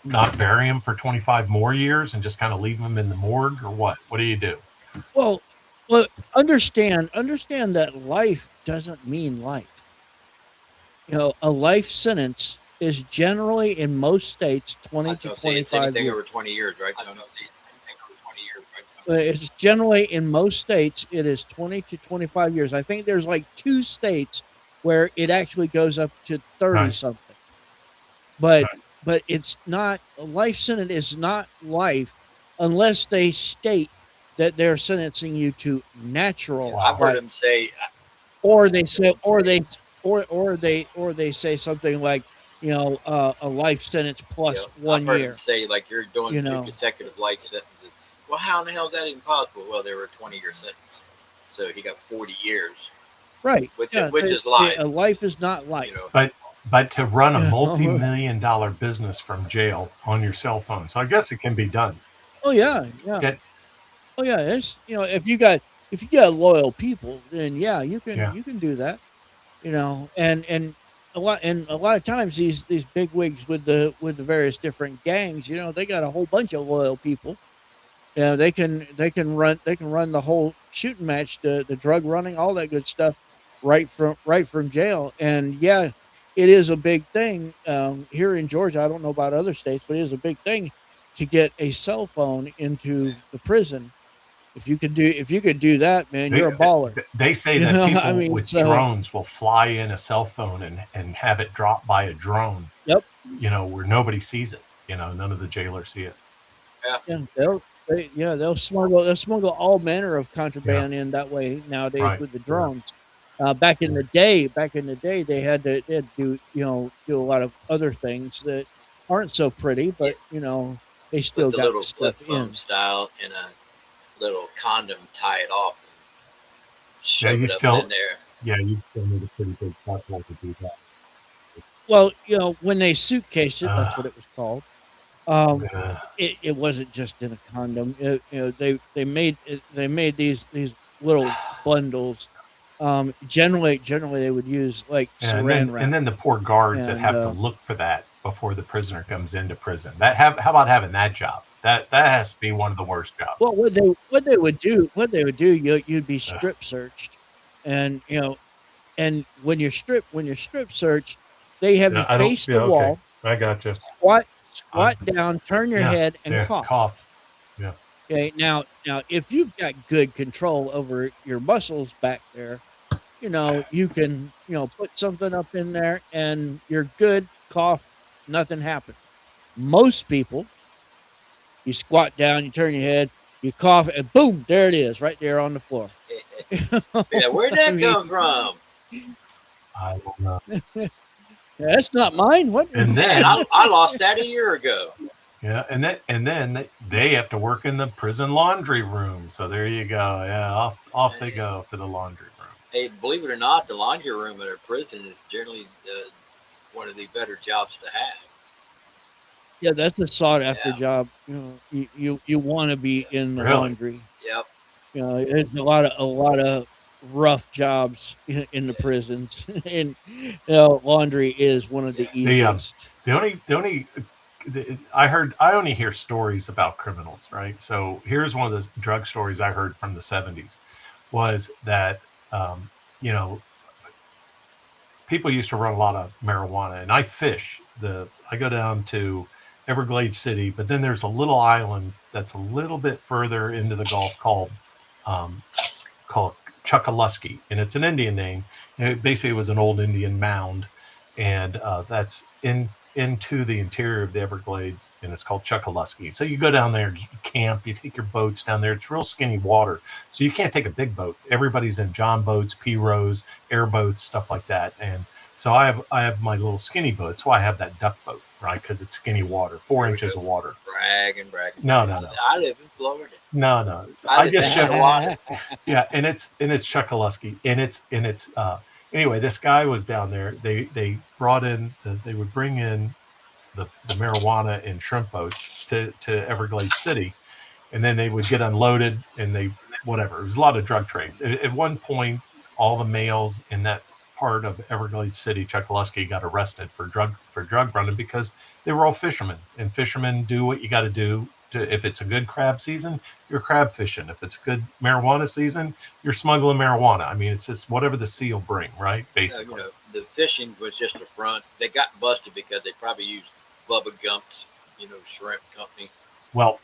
not bury him for 25 more years and just kind of leave him in the morgue, or what? What do you do? Well, understand that life doesn't mean life. You know, a life sentence is generally in most states 20 to 25 years. Over 20 years, right? It's generally in most states it is 20 to 25 years. I think there's like 2 states where it actually goes up to 30 something. But it's not, a life sentence is not life unless they state that they're sentencing you to natural. I've heard them say, or they or they say something like, a life sentence plus I've 1 heard them year. say like you're doing You 2 know, consecutive life sentences. Well, how in the hell is that even possible? Well, they were a 20-year sentence, so he got 40 years, right? which Yeah, which is life. a life is not life. You know, But to run a You know? multi-million-dollar business from jail on your cell phone, so I guess it can be done. Oh yeah, yeah. Get Oh yeah. It's if you got loyal people, then yeah, yeah. you can do that. And a lot of times these big wigs with the various different gangs, they got a whole bunch of loyal people. They can run the whole shooting match, the drug running, all that good stuff, right from jail. And yeah, it is a big thing here in Georgia. I don't know about other states, but it is a big thing to get a cell phone into the prison. If you could do that, man, you're They a baller. they say You that know, I people mean, with drones will fly in a cell phone and have it dropped by a drone, yep, where nobody sees it. None of the jailers see it. yeah, yeah, they'll smuggle all manner of Yeah, contraband in that way nowadays right. with the Yeah, drones. Back in the day, they had to do a lot of other things that aren't so pretty, yeah. but they Put still the got little the stuff flip phone in. style in a little condom, tie it off, and yeah. shove it up in there. You still need a pretty big platform to do that. Well, when they suitcased it, that's Uh, what it was called. Um, uh, it wasn't just in a condom. They made these little bundles. Generally they would use like yeah, saran and wrap, then the poor guards that and have to look for that before the prisoner comes into prison. How about having that job? That has to be one of the worst jobs. well, what they would do, you'd be Uh, strip searched, and when you're strip searched, they have you yeah, I don't. face Yeah, the okay, wall, I got you. I, squat down, turn your yeah, head, and yeah, cough. cough. Yeah, Okay, now if you've got good control over your muscles back there, you can, put something up in there and you're good, cough, nothing happened. Most people, you squat down, you turn your head, you cough, and boom, there it is, right there on the floor. Yeah, where'd I that mean, come from? I don't know. that's not mine. What? And Man, then I lost that a year ago. yeah, and then they have to work in the prison laundry room. So there you go. Yeah, off they go for the laundry room. Hey, believe it or not, the laundry room at a prison is generally one of the better jobs to have. Yeah, that's a sought after Yeah, job. You want to be in the Really? laundry. yep, It's a lot of rough jobs in the yeah. prisons, and laundry is one of the Yeah. easiest. The only I only hear stories about criminals, right? So here's one of the drug stories I heard from the 70s was that um, you know people used to run a lot of marijuana, and I fish. I go down to Everglades City, but then there's a little island that's a little bit further into the Gulf um, called Chuckaluski, and it's an Indian name. And it basically was an old Indian mound, and that's into the interior of the Everglades, and it's called Chuckaluski. So you go down there, you camp, you take your boats down there. It's real skinny water, so you can't take a big boat. Everybody's in john boats, pirogues, airboats, stuff like that. And so I have my little skinny boat. That's why I have that duck boat, right? Because it's skinny water, four There we inches go. of water. Bragging. No. I live in Florida. No. I I live just in show. Carolina. Yeah, and it's Chuckaluski, and it's anyway. This guy was down there. They brought in they would bring in the marijuana in shrimp boats to Everglades City, and then they would get unloaded, and they whatever. It was a lot of drug trade. At one point, all the males in that part of Everglades City, Chuckaluski, got arrested for drug running because they were all fishermen, and fishermen do what you got to do. If it's a good crab season, you're crab fishing. If it's good marijuana season, you're smuggling marijuana. I mean, it's just whatever the sea will bring, right? Basically. The fishing was just a front. They got busted because they probably used Bubba Gump's, shrimp company. Well,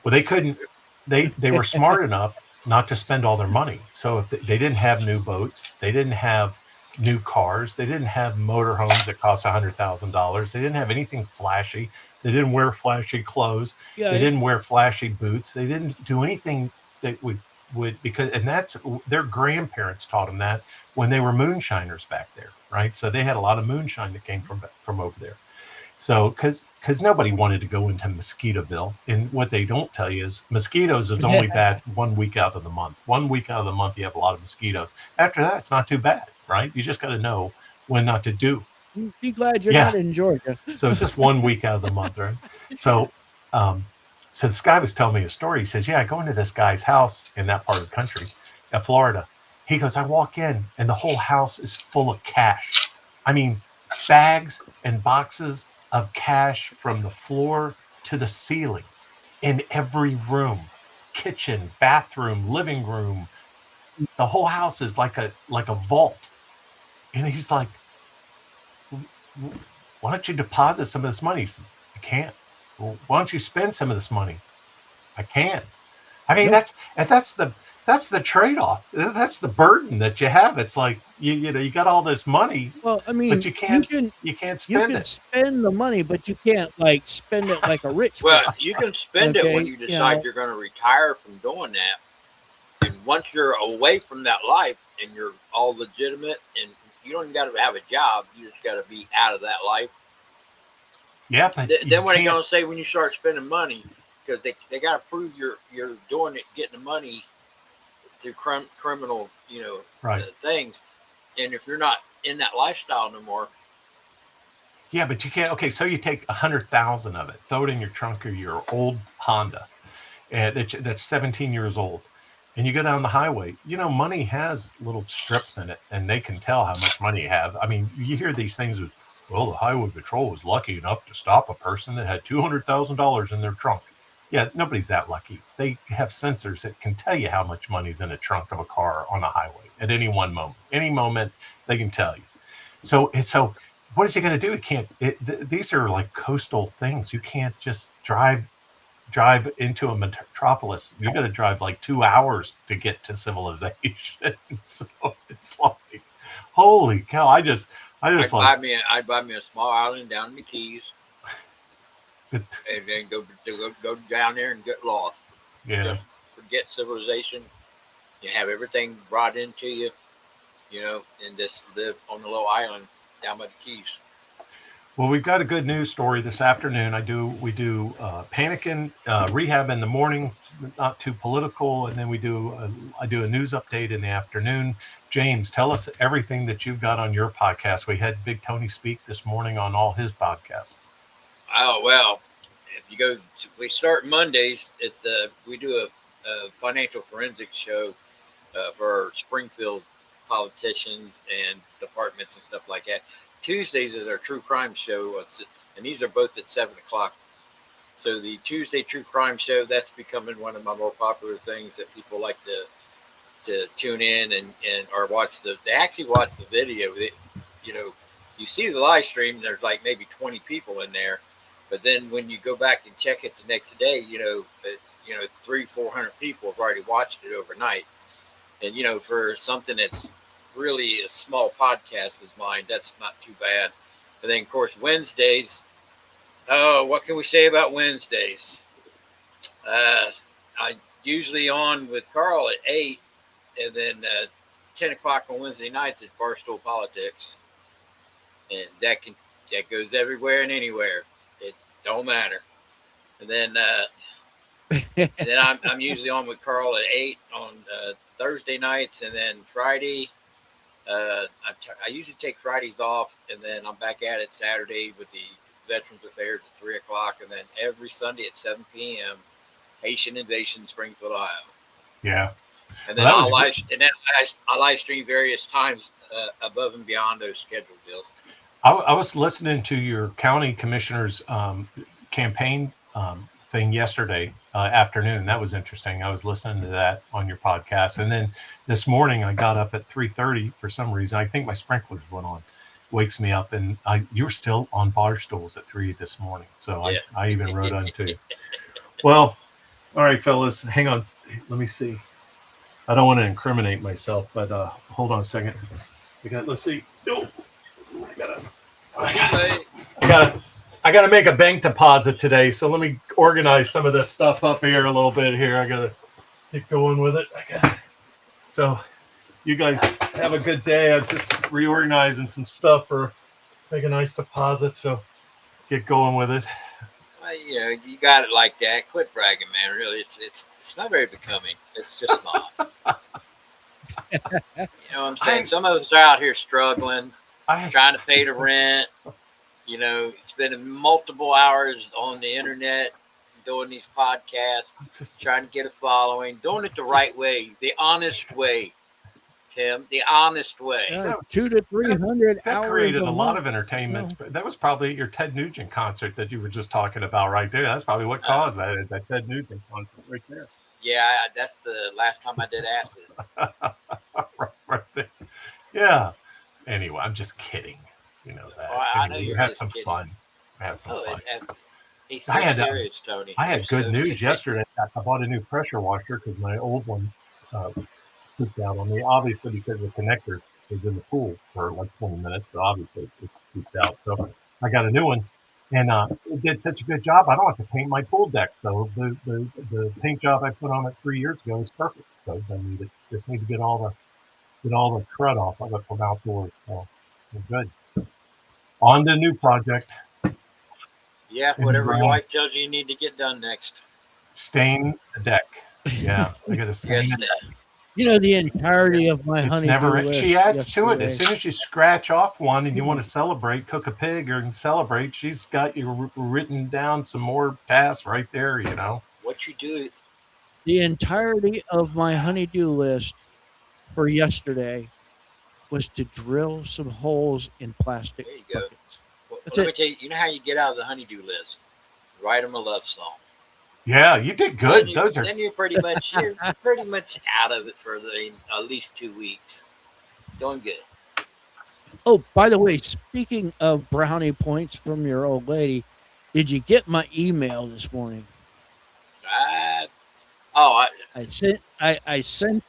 they couldn't. They were smart enough not to spend all their money. So if they didn't have new boats, they didn't have new cars, they didn't have motorhomes that cost $100,000. They didn't have anything flashy. They didn't wear flashy clothes. Yeah, They didn't wear flashy boots. They didn't do anything that would would, because, and that's their grandparents taught them that when they were moonshiners back there, right? So they had a lot of moonshine that came from over there. So, because nobody wanted to go into Mosquitoville, and what they don't tell you is mosquitoes is only bad 1 week out of the month. 1 week out of the month, you have a lot of mosquitoes. After that, it's not too bad, right? You just got to know when not to do. Be glad you're Yeah. not in Georgia. So it's just 1 week out of the month, right? So, so this guy was telling me a story. He says, "Yeah, I go into this guy's house in that part of the country, Florida." He goes, "I walk in, and the whole house is full of cash. I mean, bags and boxes of cash from the floor to the ceiling, in every room, kitchen, bathroom, living room. The whole house is like a vault." And he's like, "Why don't you deposit some of this money?" He says, "I can't." "Well, why don't you spend some of this money?" "I can't." I mean, Nope. that's the trade-off. That's the burden that you have. It's like you know, you got all this money, Well, I mean, but you can't spend can it. spend the money, but you can't like spend it like a rich Well, person. you can spend it when Okay, you decide you're going to retire from doing that. And once you're away from that life and you're all legitimate and you don't even got to have a job, you just got to be out of that life. Yeah, but Then what are you going to say when you start spending money? Because they got to prove you're doing it, getting the money through criminal, right. things. And if you're not in that lifestyle no more, Yeah, but you can't. Okay, so you take 100,000 of it, throw it in your trunk of your old Honda, and that's 17 years old, and you go down the highway. You know, money has little strips in it, and they can tell how much money you have. I mean, you hear these things as, well, the highway patrol was lucky enough to stop a person that had $200,000 in their trunk. Yeah, nobody's that lucky. They have sensors that can tell you how much money's in the trunk of a car on a highway at any one moment. Any moment, they can tell you. So what is he going to do? He can't. These are like coastal things. You can't just drive into a metropolis. You got to drive like 2 hours to get to civilization. So it's like, holy cow! I'd buy me a small island down in the Keys, and then go down there and get lost. Yeah. Just forget civilization. You have everything brought into you, and just live on the little island down by the Keys. Well, we've got a good news story this afternoon. We do panicking rehab in the morning, not too political, and then I do a news update in the afternoon. James, tell us everything that you've got on your podcast. We had Big Tony speak this morning on all his podcasts. Oh well, if we start Mondays. We do a financial forensics show for Springfield politicians and departments and stuff like that. Tuesdays is our true crime show, and these are both at 7:00. So the Tuesday true crime show, that's becoming one of my more popular things that people like to tune in and or watch they actually watch the video. You see the live stream, there's like maybe 20 people in there, but then when you go back and check it the next day, 300-400 people have already watched it overnight. And for something that's really a small podcast as mine, that's not too bad. And then of course Wednesdays. Oh, what can we say about Wednesdays? I usually on with Carl at 8, and then 10:00 on Wednesday nights is Barstool Politics, and that goes everywhere and anywhere. It don't matter. And then I'm usually on with Carl at 8 on Thursday nights, and then Friday. I usually take Fridays off, and then I'm back at it Saturday with the Veterans Affairs at 3:00, and then every Sunday at 7 p.m. Haitian Invasion, Springfield, Ohio. Yeah. And then I live stream various times above and beyond those scheduled deals. I was listening to your county commissioner's campaign thing yesterday afternoon. That was interesting. I was listening to that on your podcast, and then this morning I got up at 3:30 for some reason. I think my sprinklers went on. Wakes me up, and you were still on bar stools at 3 this morning. So yeah. I even wrote on to you. Well, all right, fellas, hang on. Let me see. I don't want to incriminate myself, but hold on a second. Let's see. Oh, I gotta make a bank deposit today. So let me organize some of this stuff up here a little bit here. get going with it. So you guys have a good day. I'm just reorganizing some stuff for make a nice deposit. So get going with it. You know, you got it like that. Quit bragging, man. Really, it's not very becoming. It's just not. You know what I'm saying? Some of us are out here struggling, trying to pay the rent. You know, spending multiple hours on the internet doing these podcasts, trying to get a following, doing it the right way, the honest way, Tim, the honest way. 200 to 300 that hours created a lot month, of entertainment. That was probably your Ted Nugent concert that you were just talking about right there. That's probably what caused that Ted Nugent concert right there. Yeah, that's the last time I did acid. right there. Yeah. Anyway, I'm just kidding. You know that. Oh, I know Anyway, we you're had just some kidding. fun. We had some fun. He's so serious, Tony. I had good so news serious. yesterday. I bought a new pressure washer because my old one pooped out on me. Obviously, because the connector was in the pool for like 20 minutes, so obviously it pooped out. So I got a new one, and it did such a good job. I don't have to paint my pool deck. So the paint job I put on it 3 years ago is perfect. So I just need to get all the crud off of it from outdoors. So we're good. On to the new project. Yeah, whatever your wife tells you need to get done next. Stain the deck. Yeah, I got to stain it. You know, the entirety of my honeydew list. She adds to it. yesterday. As soon as you scratch off one and you want to celebrate, cook a pig or celebrate, she's got you written down some more tasks right there, you know. What you do? The entirety of my honeydew list for yesterday was to drill some holes in plastic There you go. buckets. Well, let me tell you, you know how you get out of the honeydew list? Write them a love song. Yeah, you did good. Then you're pretty much out of it for at least 2 weeks. Doing good. Oh, by the way, speaking of brownie points from your old lady, did you get my email this morning? I sent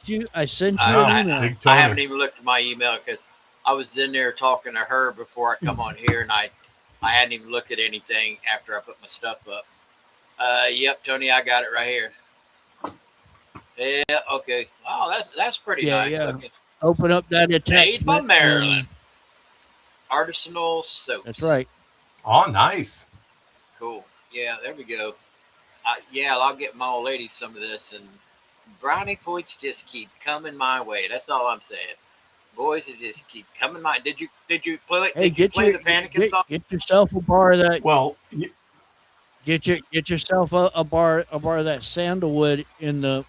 you an email. I haven't even looked at my email because I was in there talking to her before I come on here, and I hadn't even looked at anything after I put my stuff up. Yep, Tony, I got it right here. Yeah, okay. Oh, that's pretty nice. Yeah. Okay. Open up that attachment. Made by Maryland. Artisanal soaps. That's right. Oh, nice. Cool. Yeah, there we go. I'll get my old lady some of this, and brownie points just keep coming my way. That's all I'm saying. Boys, it just keep coming my. Did you play? Hey, did you play the Panicking song? Get yourself a bar of that. Well, get yourself a bar of that sandalwood in the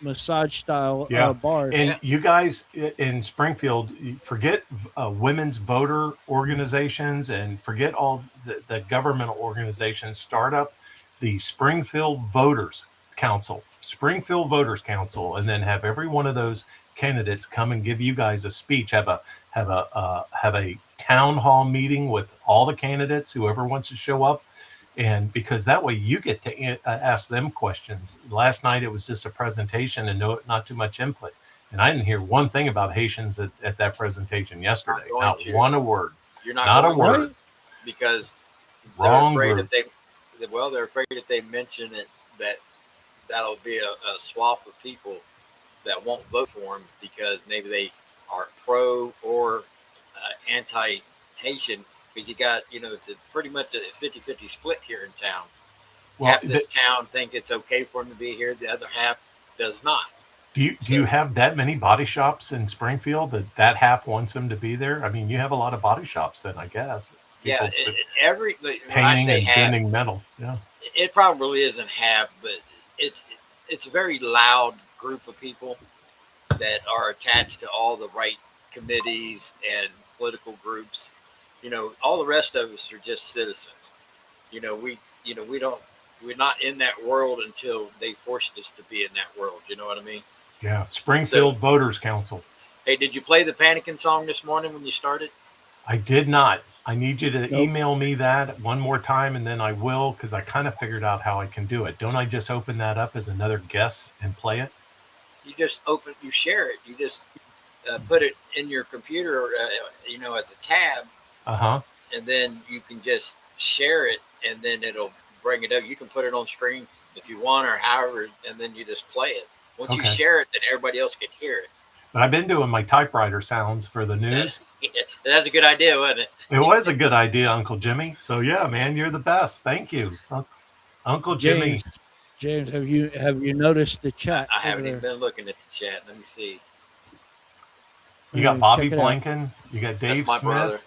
massage style bar. And you guys in Springfield, forget women's voter organizations and forget all the governmental organizations. Start up the Springfield Voters Council, and then have every one of those candidates come and give you guys a speech. Have a town hall meeting with all the candidates, whoever wants to show up. And because that way you get to ask them questions. Last night, it was just a presentation and not too much input. And I didn't hear one thing about Haitians at that presentation yesterday. Not one word. You're not a word. Right? Because wrong they're afraid group. they're afraid if they mention it that'll be a swath of people that won't vote for them because maybe they are pro or anti-Haitian. Because you got, it's pretty much a 50-50 split here in town. Well, half this town think it's okay for them to be here. The other half does not. Do you have that many body shops in Springfield that half wants them to be there? I mean, you have a lot of body shops then, I guess. People painting and bending metal. Yeah, it probably isn't half, but it's a very loud group of people that are attached to all the right committees and political groups. All the rest of us are just citizens. We're not in that world until they forced us to be in that world. You know what I mean? Yeah. Springfield Voters Council. Hey, did you play the Panicking song this morning when you started? I did not. I need you to email me that one more time, and then I will, because I kind of figured out how I can do it. Don't I just open that up as another guest and play it? You share it. You just put it in your computer, as a tab. And then you can just share it, and then it'll bring it up. You can put it on screen if you want, or however, and then you just play it. Once you Okay. share it, then everybody else can hear it. But I've been doing my typewriter sounds for the news. That's a good idea, wasn't it? It was a good idea, Uncle Jimmy. So yeah, man, you're the best. Thank you, Uncle Jimmy. James, have you noticed the chat I over haven't there? even been looking at the chat. Let me see. You got Bobby Check it out. Blanken. You got That's Dave my Smith. brother.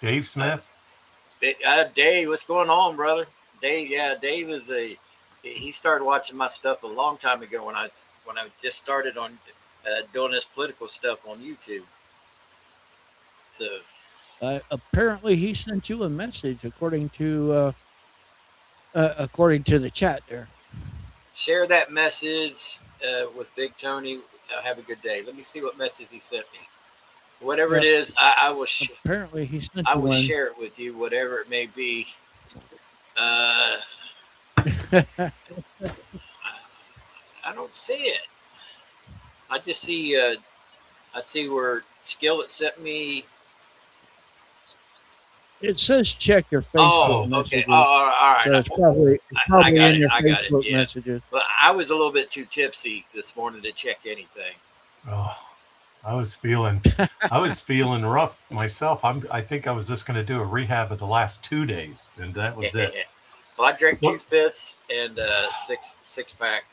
Dave Smith. Dave, what's going on, brother? Dave, yeah, Dave is he started watching my stuff a long time ago when I just started on doing this political stuff on YouTube. So Apparently, he sent you a message according to the chat there. share that message with Big Tony. Have a good day. Let me see what message he sent me. Whatever it is, I will. Apparently, he sent I you will one. share it with you, whatever it may be. I don't see it. I just see. I see where Skillet sent me. It says check your Facebook Oh, messages. okay. Oh, all right. So it's probably got in it. your I got it. Facebook Yeah. messages. But I was a little bit too tipsy this morning to check anything. Oh, I was feeling rough myself. I think I was just going to do a rehab of the last 2 days, and that was it. Well, I drank 2/5 and six pack.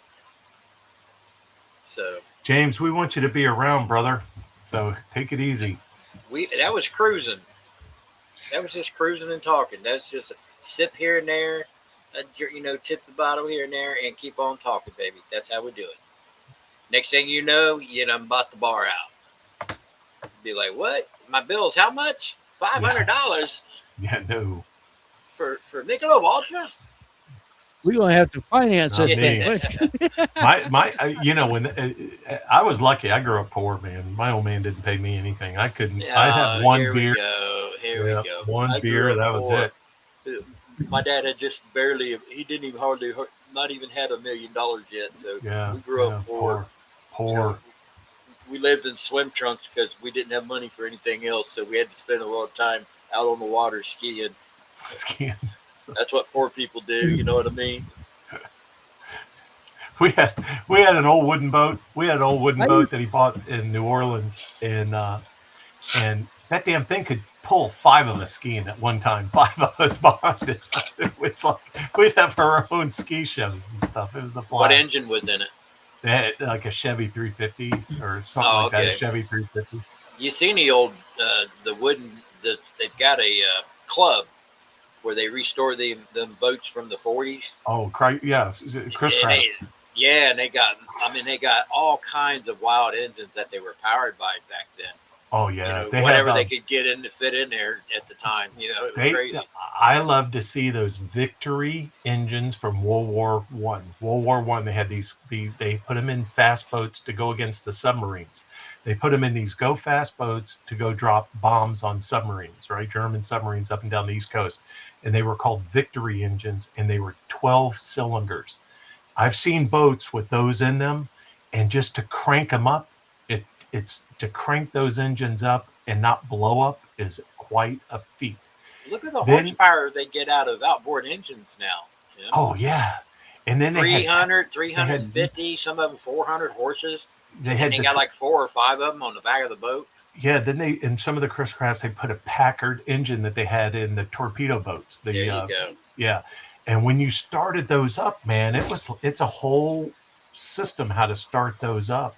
So James, we want you to be around, brother. So take it easy. That was cruising. That was just cruising and talking. That's just a sip here and there, tip the bottle here and there, and keep on talking, baby. That's how we do it. Next thing you know, I'm about the bar out. Be like, what? My bill's how much? $500 Yeah, no. for Michelob Ultra? We're gonna have to finance Not this me. thing. When I was lucky, I grew up poor, man. My old man didn't pay me anything. I couldn't. I had one beer. Here we go. One beer. That was it. My dad had just barely. He didn't even not even had $1 million yet. So we grew up poor. Poor. We lived in swim trunks because we didn't have money for anything else. So we had to spend a lot of time out on the water skiing. That's what poor people do. You know what I mean? We had an old wooden boat. We had an old wooden boat that he bought in New Orleans, and that damn thing could pull 5 of us skiing at one time. 5 of us behind it. It's like we'd have our own ski shows and stuff. It was a blast. What engine was in it? They had like a Chevy 350 or something that. A Chevy 350. You seen the old the wooden? They've got a club where they restore them boats from the 40s. Oh, yeah, Chris Krauss. Yeah, and they got all kinds of wild engines that they were powered by back then. Oh yeah, whatever they could get in to fit in there at the time. It was crazy. I love to see those Victory engines from World War I. World War I, they had they put them in fast boats to go against the submarines. They put them in these go fast boats to go drop bombs on submarines, right? German submarines up and down the East Coast. And they were called Victory engines, and they were 12 cylinders. I've seen boats with those in them, and just to crank them up, it's to crank those engines up and not blow up is quite a feat. Look at the horsepower they get out of outboard engines now, Tim. Oh, yeah. And then 300, 350, some of them 400 horses. They got like 4 or 5 of them on the back of the boat. Yeah, then in some of the Chris Crafts, they put a Packard engine that they had in the torpedo boats. There you go. Yeah. And when you started those up, man, it's a whole system how to start those up.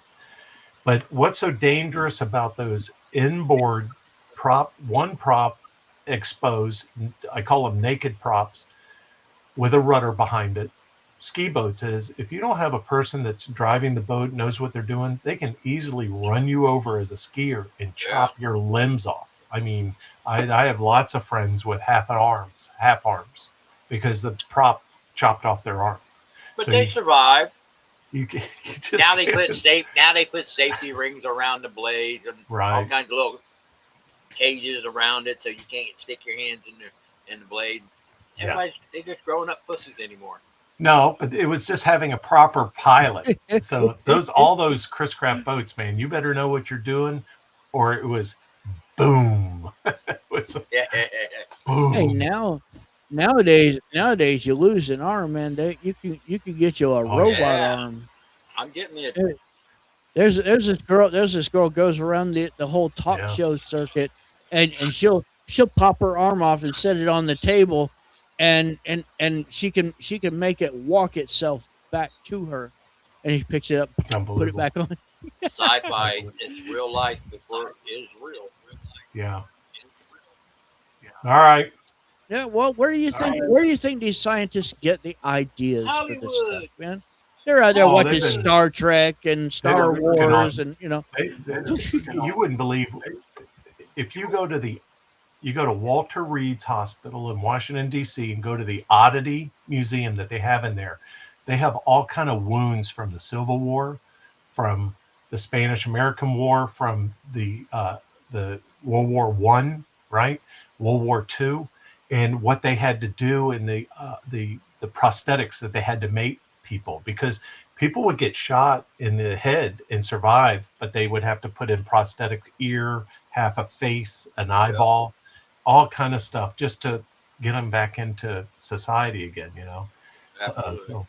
But what's so dangerous about those inboard one prop exposed, I call them naked props, with a rudder behind it, ski boats is, if you don't have a person that's driving the boat, knows what they're doing, they can easily run you over as a skier and chop your limbs off. I mean, I have lots of friends with half arms because the prop chopped off their arm. But so they survived. You just now they put safety rings around the blades and all kinds of little cages around it so you can't stick your hands in the blade. They're just growing up pussies anymore. No, but it was just having a proper pilot. So all those Chris Craft boats, man, you better know what you're doing, or it was boom. It was boom. Hey, nowadays you lose an arm, man. You can get you a robot arm. I'm getting it. There's this girl goes around the whole talk show circuit, and she'll pop her arm off and set it on the table, and she can make it walk itself back to her, and he picks it up, put it back on. Sci-fi. It's real life before it is real. Yeah. All right. Yeah. Well, where do you think these scientists get the ideas for this Hollywood. stuff, man? They're out there watching Star Trek and Star Wars, and you wouldn't believe if you go to Walter Reed's Hospital in Washington D.C. and go to the Oddity Museum that they have in there. They have all kind of wounds from the Civil War, from the Spanish-American War, from the World War I, right? World War II, and what they had to do in the prosthetics that they had to make people, because people would get shot in the head and survive, but they would have to put in prosthetic ear, half a face, an eyeball, all kind of stuff just to get them back into society again, so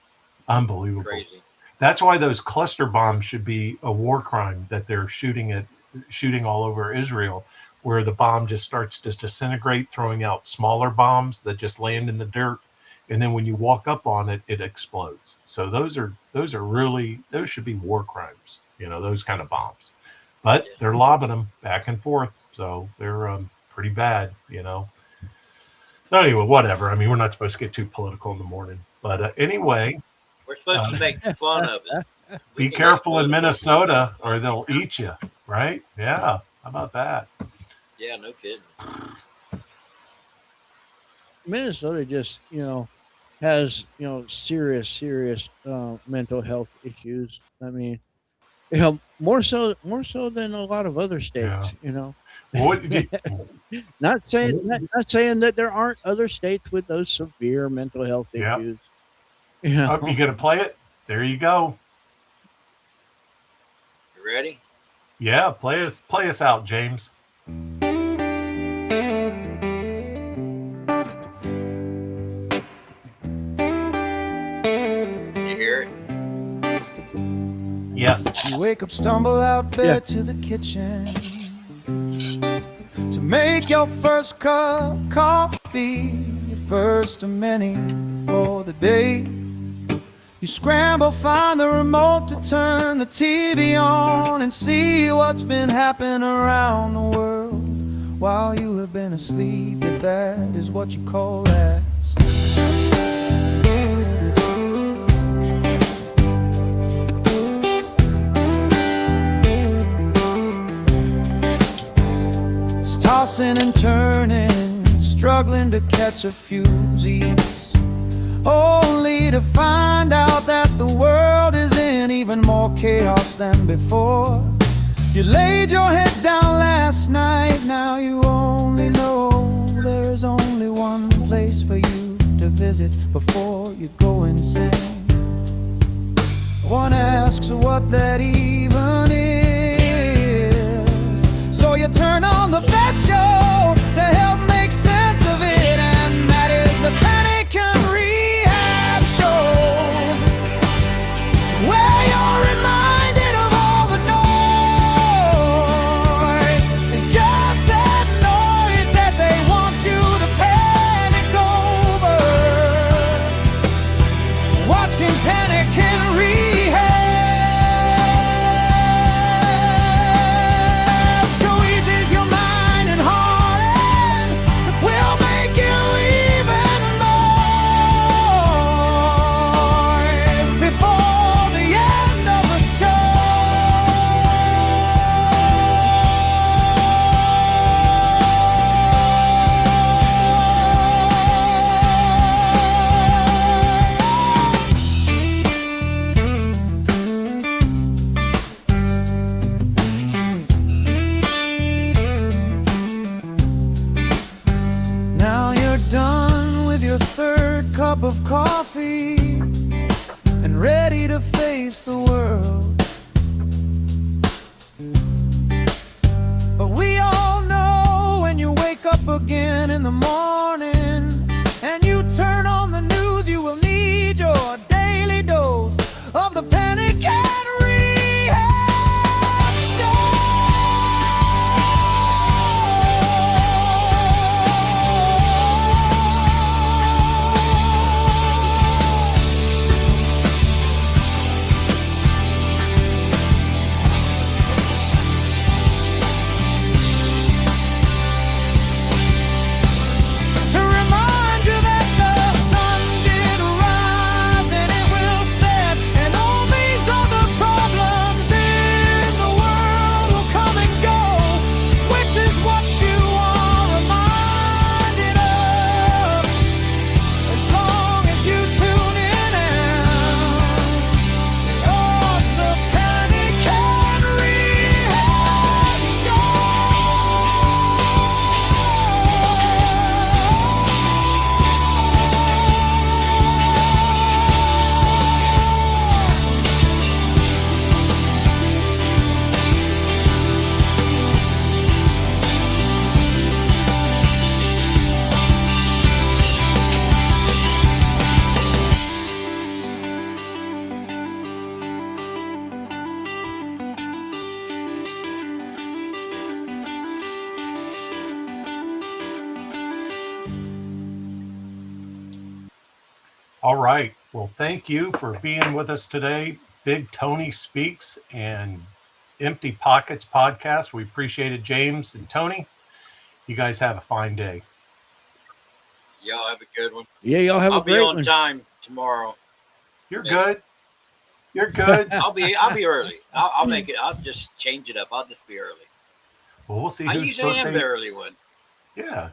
unbelievable. Crazy. That's why those cluster bombs should be a war crime that they're shooting all over Israel, where the bomb just starts to disintegrate, throwing out smaller bombs that just land in the dirt. And then when you walk up on it, it explodes. So those should be war crimes, those kind of bombs. But they're lobbing them back and forth. So they're pretty bad, So anyway, whatever. I mean, we're not supposed to get too political in the morning. But anyway. We're supposed to make fun of it. Be careful in Minnesota or they'll eat you, right? Yeah. How about that? Yeah, no kidding. Minnesota just, has, serious mental health issues. I mean, more so than a lot of other states, Not saying that there aren't other states with those severe mental health issues. You gonna play it? There you go. You ready? Yeah, play us out, James. Yes. You wake up, stumble out bed to the kitchen to make your first cup of coffee, your first of many for the day. You scramble, find the remote to turn the TV on and see what's been happening around the world while you have been asleep, if that is what you call rest. Tossing and turning, struggling to catch a few Z's, only to find out that the world is in even more chaos than before. You laid your head down last night, now you only know there is only one place for you to visit before you go insane. One asks what that even is, so you turn on the best show to help make sense of it, and that is the Panic and Rehab Show, where you're reminded of all the noise. It's just that noise that they want you to panic over. Watching Panic and Rehab. Cup of coffee and ready to face the world. But we all know when you wake up again in the morning and you turn on the news, you will need your daily dose of the Panic and All right. Well, thank you for being with us today. Big Tony Speaks and Empty Pockets podcast. We appreciate it, James and Tony. You guys have a fine day. Y'all have a good one. Yeah, y'all have I'll a be great on one. time tomorrow. You're Yeah. good. You're good. I'll be early. I'll make it. I'll just change it up. I'll just be early. Well, we'll see I whose usually am birthday. the early one. Yeah.